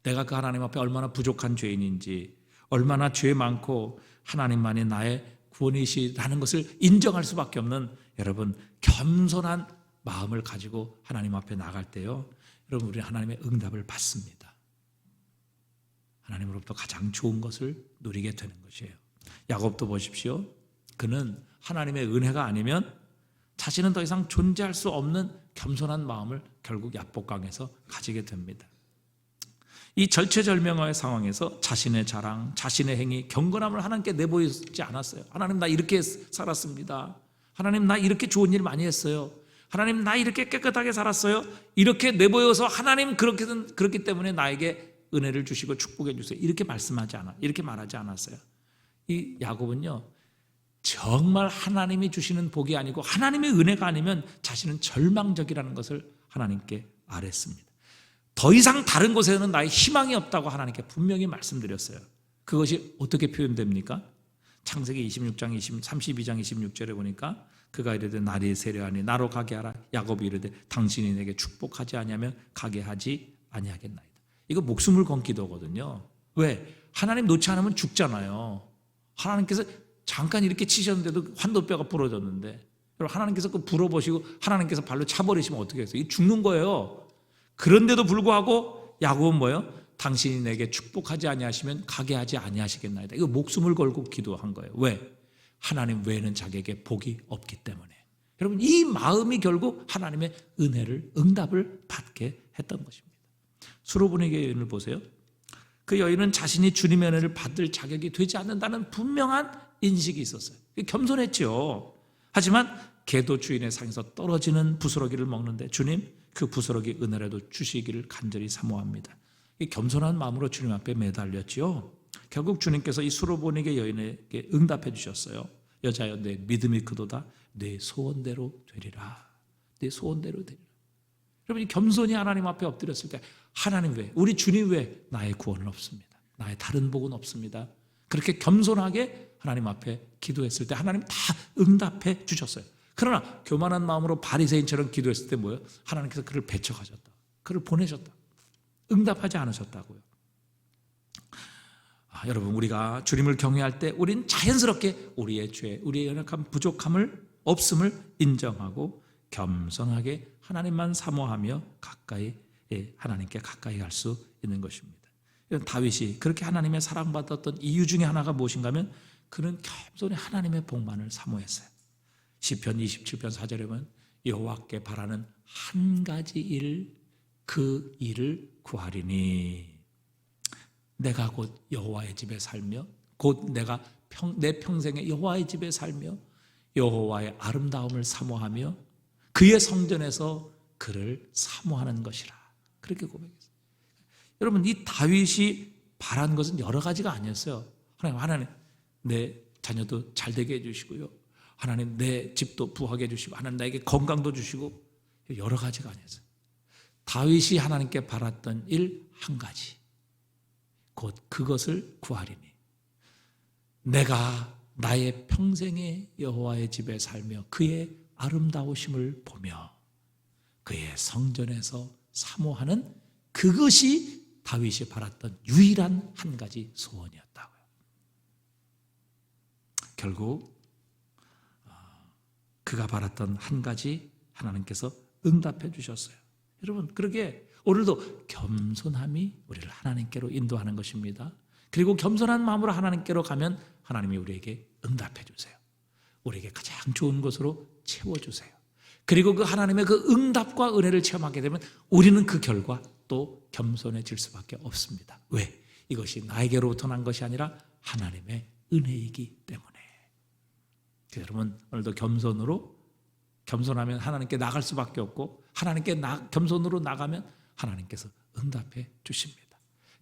내가 그 하나님 앞에 얼마나 부족한 죄인인지, 얼마나 죄 많고 하나님만이 나의 구원이시라는 것을 인정할 수밖에 없는, 여러분, 겸손한 마음을 가지고 하나님 앞에 나갈 때요, 여러분, 우리는 하나님의 응답을 받습니다. 하나님으로부터 가장 좋은 것을 누리게 되는 것이에요. 야곱도 보십시오. 그는 하나님의 은혜가 아니면 자신은 더 이상 존재할 수 없는 겸손한 마음을 결국 야복강에서 가지게 됩니다. 이 절체절명의 상황에서 자신의 자랑, 자신의 행위, 경건함을 하나님께 내보이지 않았어요. 하나님, 나 이렇게 살았습니다. 하나님, 나 이렇게 좋은 일 많이 했어요. 하나님, 나 이렇게 깨끗하게 살았어요. 이렇게 내보여서 하나님 그렇기 때문에 나에게 은혜를 주시고 축복해 주세요. 이렇게 이렇게 말하지 않았어요. 이 야곱은요, 정말 하나님이 주시는 복이 아니고 하나님의 은혜가 아니면 자신은 절망적이라는 것을 하나님께 말했습니다. 더 이상 다른 곳에는 나의 희망이 없다고 하나님께 분명히 말씀드렸어요. 그것이 어떻게 표현됩니까? 창세기 26장 32장 26절에 보니까 그가 이르되 날이 세려하니 나로 가게 하라. 야곱이 이르되 당신이 내게 축복하지 아니하면 가게 하지 아니하겠나이다. 이거 목숨을 건 기도거든요. 왜? 하나님 놓지 않으면 죽잖아요. 하나님께서 잠깐 이렇게 치셨는데도 환도뼈가 부러졌는데, 여러분, 하나님께서 그 불어보시고 하나님께서 발로 차버리시면 어떻게 했어요? 이 죽는 거예요. 그런데도 불구하고 야곱은 뭐예요? 당신이 내게 축복하지 아니하시면 가게 하지 아니하시겠나이다. 이거 목숨을 걸고 기도한 거예요. 왜? 하나님 외에는 자기에게 복이 없기 때문에. 여러분, 이 마음이 결국 하나님의 은혜를, 응답을 받게 했던 것입니다. 수로보니게 여인을 보세요. 그 여인은 자신이 주님의 은혜를 받을 자격이 되지 않는다는 분명한 인식이 있었어요. 겸손했죠. 하지만 개도 주인의 상에서 떨어지는 부스러기를 먹는데 주님, 그 부스러기 은혜라도 주시기를 간절히 사모합니다. 이 겸손한 마음으로 주님 앞에 매달렸지요. 결국 주님께서 이 수로보니게 여인에게 응답해 주셨어요. 여자여, 내 믿음이 크도다. 내 소원대로 되리라. 내 소원대로 되리라. 여러분, 겸손히 하나님 앞에 엎드렸을 때 하나님 외에, 우리 주님 외에 나의 구원은 없습니다. 나의 다른 복은 없습니다. 그렇게 겸손하게 하나님 앞에 기도했을 때 하나님 다 응답해 주셨어요. 그러나 교만한 마음으로 바리새인처럼 기도했을 때 뭐예요? 하나님께서 그를 배척하셨다. 그를 보내셨다. 응답하지 않으셨다고요. 여러분, 우리가 주님을 경외할 때 우리는 자연스럽게 우리의 죄, 우리의 연약함, 부족함을, 없음을 인정하고 겸손하게 하나님만 사모하며 하나님께 가까이 갈 수 있는 것입니다. 다윗이 그렇게 하나님의 사랑받았던 이유 중에 하나가 무엇인가 하면 그는 겸손히 하나님의 복만을 사모했어요. 시편 27편 4절에 보면 여호와께 바라는 한 가지 일, 그 일을 구하리니 내가 곧 여호와의 집에 살며 곧 내가 내 평생에 여호와의 집에 살며 여호와의 아름다움을 사모하며 그의 성전에서 그를 사모하는 것이라. 그렇게 고백했어요. 여러분, 이 다윗이 바란 것은 여러 가지가 아니었어요. 하나님 내 자녀도 잘 되게 해주시고요, 하나님 내 집도 부하게 해주시고, 하나님 나에게 건강도 주시고, 여러 가지가 아니었어요. 다윗이 하나님께 바랐던 일 한 가지, 곧 그것을 구하리니. 내가 나의 평생에 여호와의 집에 살며 그의 아름다우심을 보며 그의 성전에서 사모하는 그것이 다윗이 바랐던 유일한 한 가지 소원이었다고요. 결국 그가 바랐던 한 가지 하나님께서 응답해 주셨어요. 여러분, 그러게 오늘도 겸손함이 우리를 하나님께로 인도하는 것입니다. 그리고 겸손한 마음으로 하나님께로 가면 하나님이 우리에게 응답해 주세요. 우리에게 가장 좋은 것으로 채워주세요. 그리고 그 하나님의 그 응답과 은혜를 체험하게 되면 우리는 그 결과 또 겸손해질 수밖에 없습니다. 왜? 이것이 나에게로부터 난 것이 아니라 하나님의 은혜이기 때문에. 여러분, 오늘도 겸손하면 하나님께 나갈 수밖에 없고, 하나님께 겸손으로 나가면 하나님께서 응답해 주십니다.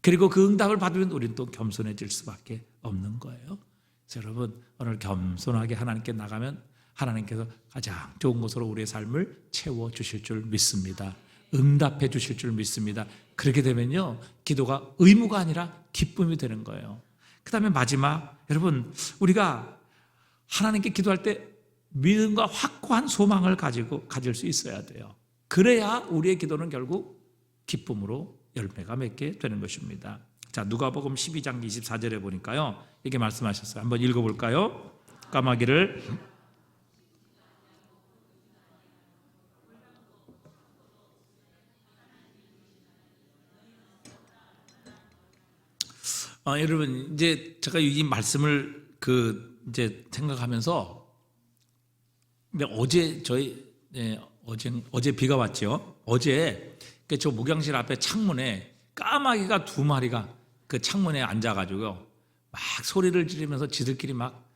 그리고 그 응답을 받으면 우리는 또 겸손해질 수밖에 없는 거예요. 그래서 여러분, 오늘 겸손하게 하나님께 나가면 하나님께서 가장 좋은 것으로 우리의 삶을 채워주실 줄 믿습니다. 응답해 주실 줄 믿습니다. 그렇게 되면요, 기도가 의무가 아니라 기쁨이 되는 거예요. 그 다음에 마지막, 여러분, 우리가 하나님께 기도할 때 믿음과 확고한 소망을 가질 수 있어야 돼요. 그래야 우리의 기도는 결국 기쁨으로 열매가 맺게 되는 것입니다. 자, 누가복음 12장 24절에 보니까요, 이게 말씀하셨어요. 한번 읽어볼까요? 까마귀를 여러분, 이제 제가 이 말씀을 이제 생각하면서, 근데 어제 비가 왔죠. 어제 저 목양실 앞에 창문에 까마귀가 2마리가 그 창문에 앉아가지고요, 막 소리를 지르면서 지들끼리 막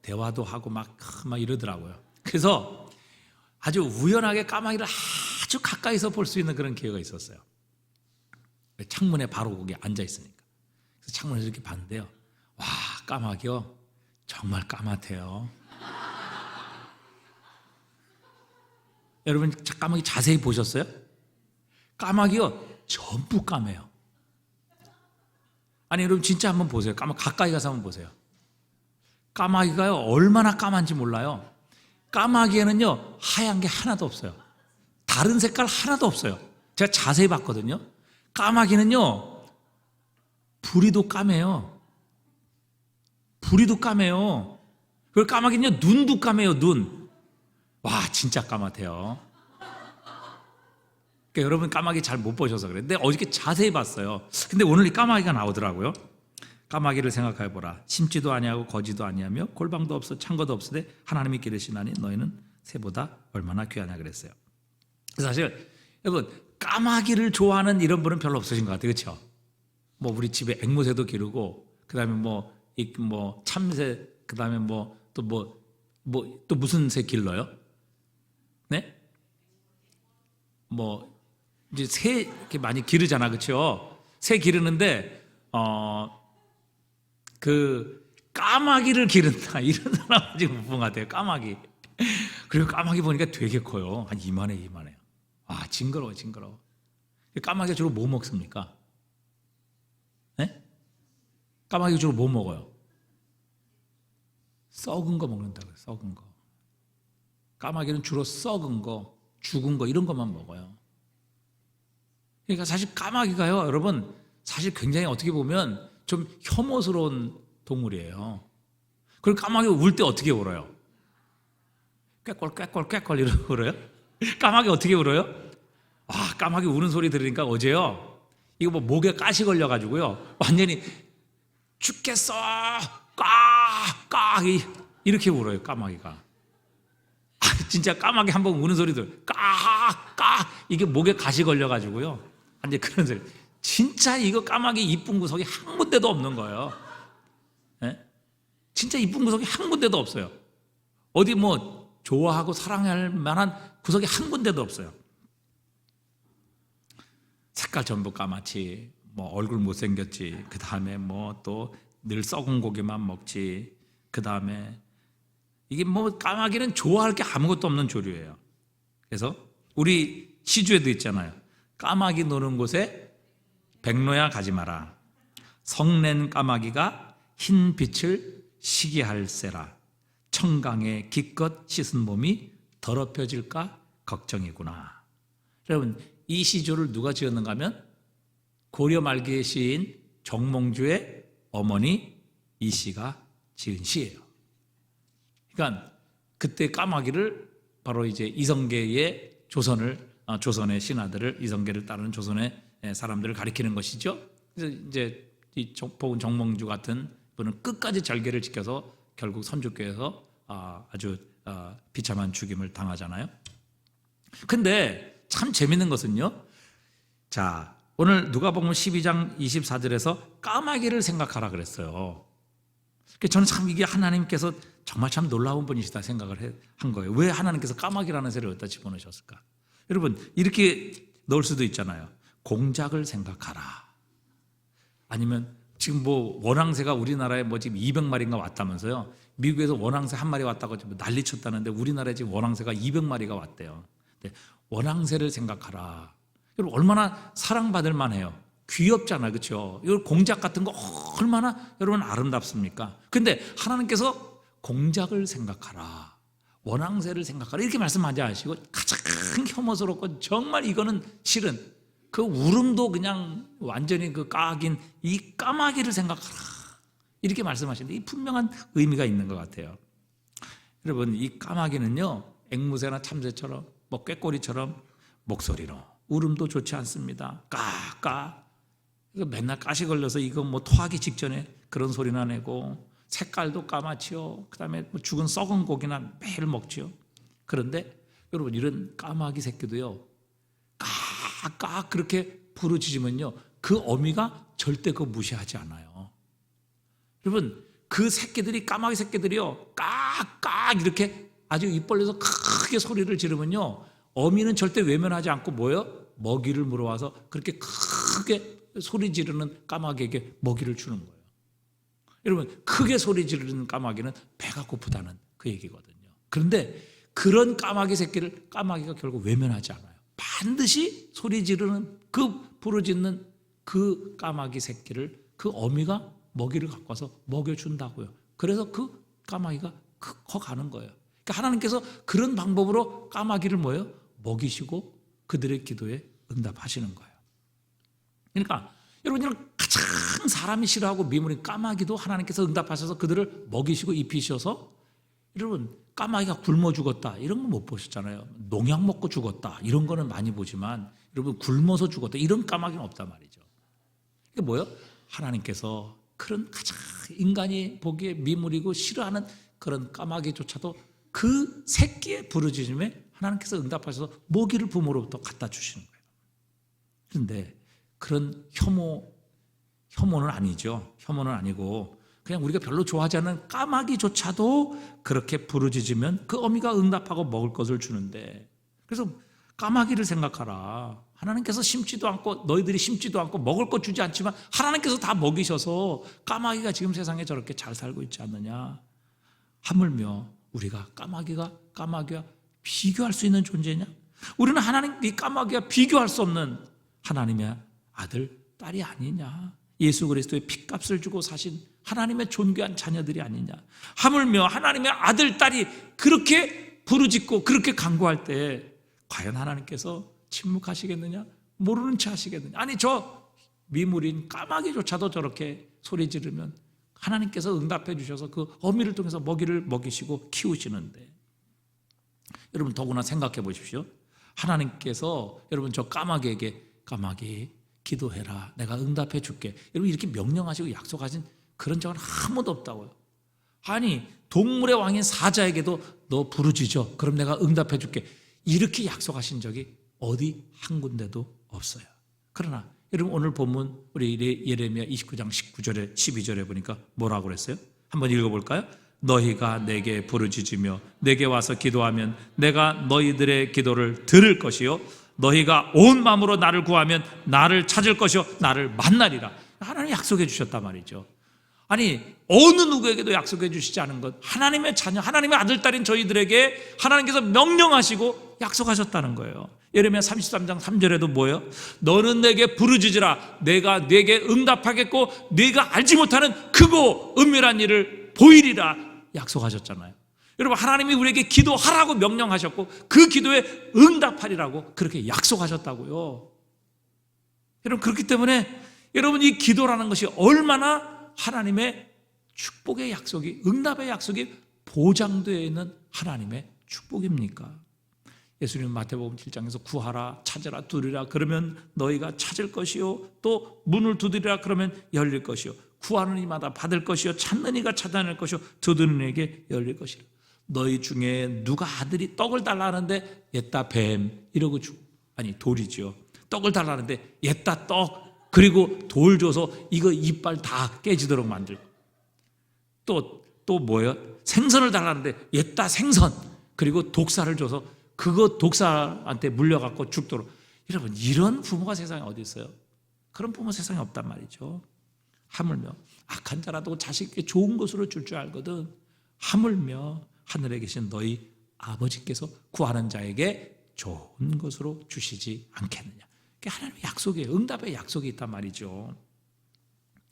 대화도 하고 막 이러더라고요. 그래서 아주 우연하게 까마귀를 아주 가까이서 볼 수 있는 그런 기회가 있었어요. 창문에 바로 거기 앉아 있으니까. 그래서 창문에서 이렇게 봤는데요, 와, 까마귀요, 정말 까맣대요. 여러분, 까마귀 자세히 보셨어요? 까마귀요, 전부 까매요. 아니, 여러분, 진짜 한번 보세요. 가까이 가서 한번 보세요. 까마귀가요, 얼마나 까만지 몰라요. 까마귀에는요, 하얀 게 하나도 없어요. 다른 색깔 하나도 없어요. 제가 자세히 봤거든요. 까마귀는요, 부리도 까매요. 부리도 까매요. 그리고 까마귀는요, 눈도 까매요, 눈. 와, 진짜 까맣대요. 그러니까 여러분, 까마귀 잘 못 보셔서 그래요. 근데 어저께 자세히 봤어요. 근데 오늘 이 까마귀가 나오더라고요. 까마귀를 생각해 보라. 심지도 아니하고 거지도 아니하며 골방도 없어 창고도 없으되 하나님이 기르시나니 너희는 새보다 얼마나 귀하냐 그랬어요. 사실 여러분, 까마귀를 좋아하는 이런 분은 별로 없으신 것 같아요. 그렇죠? 우리 집에 앵무새도 기르고, 그다음에 참새, 그다음에 또 무슨 새 길러요? 네? 이제 새 이렇게 많이 기르잖아, 그렇죠? 새 기르는데 그 까마귀를 기른다, 이런 사람 아직 못 본 것 같아요. 까마귀. 그리고 까마귀 보니까 되게 커요. 한 이만해요. 아, 징그러워. 까마귀가 주로 뭐 먹습니까? 네? 까마귀가 주로 뭐 먹어요? 썩은 거 먹는다고요. 썩은 거. 까마귀는 주로 썩은 거, 죽은 거, 이런 것만 먹어요. 그러니까 사실 까마귀가요, 여러분, 사실 굉장히 어떻게 보면 좀 혐오스러운 동물이에요. 그리고 까마귀가 울 때 어떻게 울어요? 꾀꼴 이러고 울어요? 까마귀 어떻게 울어요? 와, 까마귀 우는 소리 들으니까 어제요, 이거 목에 가시 걸려가지고요, 완전히 죽겠어, 까 이렇게 울어요, 까마귀가. 진짜 까마귀 한번 우는 소리들, 이게 목에 가시 걸려가지고요, 완전 그런 소리. 진짜 이거 까마귀 이쁜 구석이 한 군데도 없는 거예요. 네? 진짜 이쁜 구석이 한 군데도 없어요. 어디 좋아하고 사랑할 만한 구석이 한 군데도 없어요. 색깔 전부 까맣지, 얼굴 못생겼지, 그 다음에 또 늘 썩은 고기만 먹지, 그 다음에 이게 까마귀는 좋아할 게 아무것도 없는 조류예요. 그래서 우리 시주에도 있잖아요. 까마귀 노는 곳에 백로야 가지 마라. 성낸 까마귀가 흰 빛을 시기할세라. 청강에 기껏 씻은 몸이 더럽혀질까 걱정이구나. 여러분, 이 시조를 누가 지었는가 하면 고려 말기의 시인 정몽주의 어머니 이씨가 지은 시예요. 그러니까 그때 까마귀를 바로 이제 이성계의 조선의 신하들을, 이성계를 따르는 조선의 사람들을 가리키는 것이죠. 그래서 이제 이 정몽주 같은 분은 끝까지 절개를 지켜서 결국 선조께서 아주 비참한 죽임을 당하잖아요. 근데 참 재밌는 것은요, 자, 오늘 누가복음 12장 24절에서 까마귀를 생각하라 그랬어요. 저는 참 이게 하나님께서 정말 참 놀라운 분이시다 생각을 한 거예요. 왜 하나님께서 까마귀라는 새를 어디다 집어넣으셨을까? 여러분, 이렇게 넣을 수도 있잖아요. 공작을 생각하라. 아니면 지금 뭐 원앙새가 우리나라에 뭐 지금 200마리인가 왔다면서요. 미국에서 원앙새 한 마리 왔다고 지금 난리 쳤다는데 우리나라에 지금 원앙새가 200마리가 왔대요. 원앙새를 생각하라. 여러분, 얼마나 사랑받을 만해요. 귀엽잖아요, 그렇죠? 이거 공작 같은 거 얼마나 여러분 아름답습니까? 근데 하나님께서 공작을 생각하라, 원앙새를 생각하라 이렇게 말씀하지 않으시고 가장 혐오스럽고 정말 이거는 실은 그 울음도 그냥 완전히 그 까긴 이 까마귀를 생각하라 이렇게 말씀하시는데 이 분명한 의미가 있는 것 같아요. 여러분, 이 까마귀는요, 앵무새나 참새처럼 뭐 꾀꼬리처럼 목소리로 울음도 좋지 않습니다. 까까. 이거 맨날 가시 걸려서 이거 뭐 토하기 직전에 그런 소리나 내고 색깔도 까맣지요. 그다음에 뭐 죽은 썩은 고기나 매일 먹지요. 그런데 여러분, 이런 까마귀 새끼도요, 까까 그렇게 부르짖으면요, 그 어미가 절대 그거 무시하지 않아요. 여러분, 그 새끼들이, 까마귀 새끼들이요, 까까 이렇게 아주 입 벌려서 크게 소리를 지르면요, 어미는 절대 외면하지 않고 뭐예요? 먹이를 물어와서 그렇게 크게 소리 지르는 까마귀에게 먹이를 주는 거예요. 여러분, 크게 소리 지르는 까마귀는 배가 고프다는 그 얘기거든요. 그런데 그런 까마귀 새끼를 까마귀가 결국 외면하지 않아요. 반드시 소리 지르는 부르짖는 그 까마귀 새끼를 그 어미가 먹이를 갖고 와서 먹여준다고요. 그래서 그 까마귀가 커가는 거예요. 그러니까 하나님께서 그런 방법으로 까마귀를 뭐예요? 먹이시고 그들의 기도에 응답하시는 거예요. 그러니까 여러분, 이런 가장 사람이 싫어하고 미물인 까마귀도 하나님께서 응답하셔서 그들을 먹이시고 입히셔서, 여러분, 까마귀가 굶어 죽었다 이런 거 못 보셨잖아요. 농약 먹고 죽었다 이런 거는 많이 보지만, 여러분, 굶어서 죽었다 이런 까마귀는 없단 말이죠. 이게 뭐예요? 하나님께서 그런 가장 인간이 보기에 미물이고 싫어하는 그런 까마귀조차도 그 새끼의 부르짖음에 하나님께서 응답하셔서 먹이를 부모로부터 갖다 주시는 거예요. 그런데 그런 혐오는 아니죠. 혐오는 아니고 그냥 우리가 별로 좋아하지 않는 까마귀조차도 그렇게 부르짖으면 그 어미가 응답하고 먹을 것을 주는데, 그래서 까마귀를 생각하라. 하나님께서 심지도 않고 너희들이 심지도 않고 먹을 것 주지 않지만 하나님께서 다 먹이셔서 까마귀가 지금 세상에 저렇게 잘 살고 있지 않느냐. 하물며 우리가 까마귀와 비교할 수 있는 존재냐? 우리는 하나님, 이 까마귀와 비교할 수 없는 하나님의 아들, 딸이 아니냐? 예수 그리스도의 핏값을 주고 사신 하나님의 존귀한 자녀들이 아니냐? 하물며 하나님의 아들, 딸이 그렇게 부르짖고 그렇게 간구할 때 과연 하나님께서 침묵하시겠느냐? 모르는 체 하시겠느냐? 아니, 저 미물인 까마귀조차도 저렇게 소리 지르면 하나님께서 응답해 주셔서 그 어미를 통해서 먹이를 먹이시고 키우시는데, 여러분, 더구나 생각해 보십시오. 하나님께서 여러분, 저 까마귀에게 까마귀 기도해라, 내가 응답해 줄게, 여러분, 이렇게 명령하시고 약속하신 그런 적은 한 번도 없다고요. 아니, 동물의 왕인 사자에게도 너 부르짖어, 그럼 내가 응답해 줄게, 이렇게 약속하신 적이 어디 한 군데도 없어요. 그러나 여러분, 오늘 본문 우리 예레미야 29장 19절에 12절에 보니까 뭐라고 그랬어요? 한번 읽어볼까요? 너희가 내게 부르짖으며 내게 와서 기도하면 내가 너희들의 기도를 들을 것이요, 너희가 온 마음으로 나를 구하면 나를 찾을 것이요, 나를 만나리라. 하나님 약속해 주셨단 말이죠. 아니, 어느 누구에게도 약속해 주시지 않은 것, 하나님의 자녀, 하나님의 아들, 딸인 저희들에게 하나님께서 명령하시고 약속하셨다는 거예요. 예레미야 33장 3절에도 뭐예요? 너는 내게 부르짖으라, 내가 네게 응답하겠고 네가 알지 못하는 크고 은밀한 일을 보이리라 약속하셨잖아요. 여러분, 하나님이 우리에게 기도하라고 명령하셨고 그 기도에 응답하리라고 그렇게 약속하셨다고요. 여러분, 그렇기 때문에 여러분, 이 기도라는 것이 얼마나 하나님의 축복의 약속이, 응답의 약속이 보장되어 있는 하나님의 축복입니까? 예수님 마태복음 7장에서 구하라, 찾으라, 두드리라 그러면 너희가 찾을 것이요, 또 문을 두드리라 그러면 열릴 것이요, 구하는 이마다 받을 것이요, 찾는 이가 찾아낼 것이요, 두드리는 이에게 열릴 것이라. 너희 중에 누가 아들이 떡을 달라 하는데 옛다 뱀 이러고 주고, 아니 돌이죠, 떡을 달라 하는데 옛다 떡 그리고 돌 줘서 이거 이빨 다 깨지도록 만들고, 또 뭐예요? 생선을 달라는데 옛다 생선 그리고 독사를 줘서 그거 독사한테 물려갖고 죽도록. 여러분, 이런 부모가 세상에 어디 있어요? 그런 부모 세상에 없단 말이죠. 하물며 악한 자라도 자식에게 좋은 것으로 줄 줄 알거든. 하물며 하늘에 계신 너희 아버지께서 구하는 자에게 좋은 것으로 주시지 않겠느냐. 그게 하나님의 약속이에요. 응답의 약속이 있단 말이죠.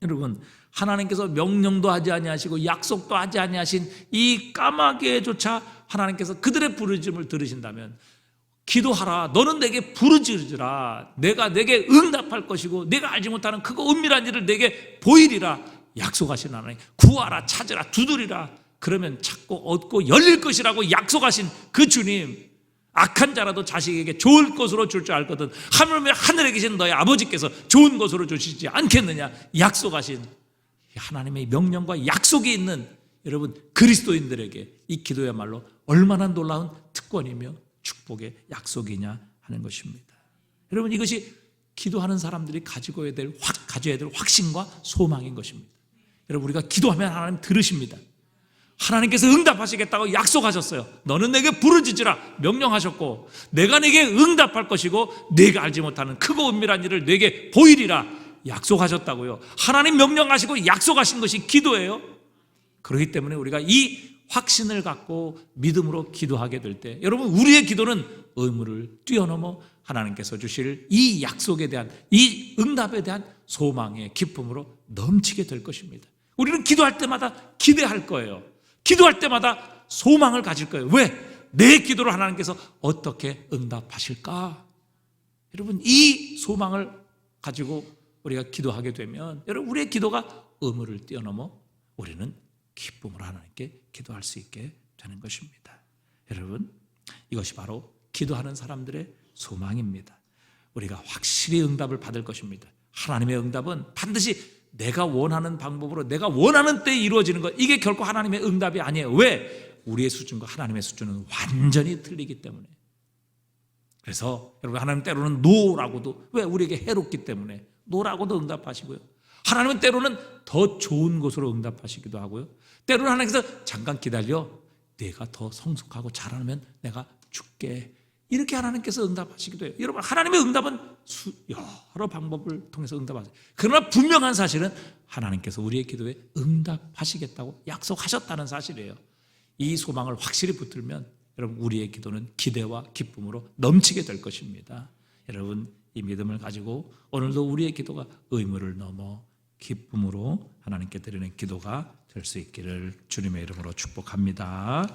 여러분, 하나님께서 명령도 하지 아니하시고 약속도 하지 아니하신 이 까마귀에조차 하나님께서 그들의 부르짖음을 들으신다면, 기도하라, 너는 내게 부르짖으라, 내가 내게 응답할 것이고 내가 알지 못하는 크고 은밀한 일을 내게 보이리라 약속하신 하나님, 구하라, 찾으라, 두드리라 그러면 찾고 얻고 열릴 것이라고 약속하신 그 주님, 악한 자라도 자식에게 좋을 것으로 줄 줄 알거든 하물며 하늘에 계신 너희 아버지께서 좋은 것으로 주시지 않겠느냐 약속하신 하나님의 명령과 약속이 있는 여러분 그리스도인들에게 이 기도야말로 얼마나 놀라운 특권이며 축복의 약속이냐 하는 것입니다. 여러분, 이것이 기도하는 사람들이 가져야 될 확신과 소망인 것입니다. 여러분, 우리가 기도하면 하나님 들으십니다. 하나님께서 응답하시겠다고 약속하셨어요. 너는 내게 부르짖으라 명령하셨고 내가 내게 응답할 것이고 내가 알지 못하는 크고 은밀한 일을 내게 보이리라 약속하셨다고요. 하나님 명령하시고 약속하신 것이 기도예요. 그렇기 때문에 우리가 이 확신을 갖고 믿음으로 기도하게 될 때, 여러분, 우리의 기도는 의무를 뛰어넘어 하나님께서 주실 이 약속에 대한, 이 응답에 대한 소망의 기쁨으로 넘치게 될 것입니다. 우리는 기도할 때마다 기대할 거예요. 기도할 때마다 소망을 가질 거예요. 왜? 내 기도를 하나님께서 어떻게 응답하실까? 여러분, 이 소망을 가지고 우리가 기도하게 되면 여러분, 우리의 기도가 의무를 뛰어넘어 우리는 기쁨으로 하나님께 기도할 수 있게 되는 것입니다. 여러분, 이것이 바로 기도하는 사람들의 소망입니다. 우리가 확실히 응답을 받을 것입니다. 하나님의 응답은 반드시 내가 원하는 방법으로 내가 원하는 때에 이루어지는 것, 이게 결코 하나님의 응답이 아니에요. 왜? 우리의 수준과 하나님의 수준은 완전히 틀리기 때문에. 그래서 여러분, 하나님 때로는 노라고도, 왜? 우리에게 해롭기 때문에 노라고도 응답하시고요, 하나님은 때로는 더 좋은 것으로 응답하시기도 하고요, 때로는 하나님께서 잠깐 기다려, 내가 더 성숙하고 잘하면 내가 줄게, 이렇게 하나님께서 응답하시기도 해요. 여러분, 하나님의 응답은 여러 방법을 통해서 응답하세요. 그러나 분명한 사실은 하나님께서 우리의 기도에 응답하시겠다고 약속하셨다는 사실이에요. 이 소망을 확실히 붙들면 여러분, 우리의 기도는 기대와 기쁨으로 넘치게 될 것입니다. 여러분, 이 믿음을 가지고 오늘도 우리의 기도가 의무를 넘어 기쁨으로 하나님께 드리는 기도가 될 수 있기를 주님의 이름으로 축복합니다.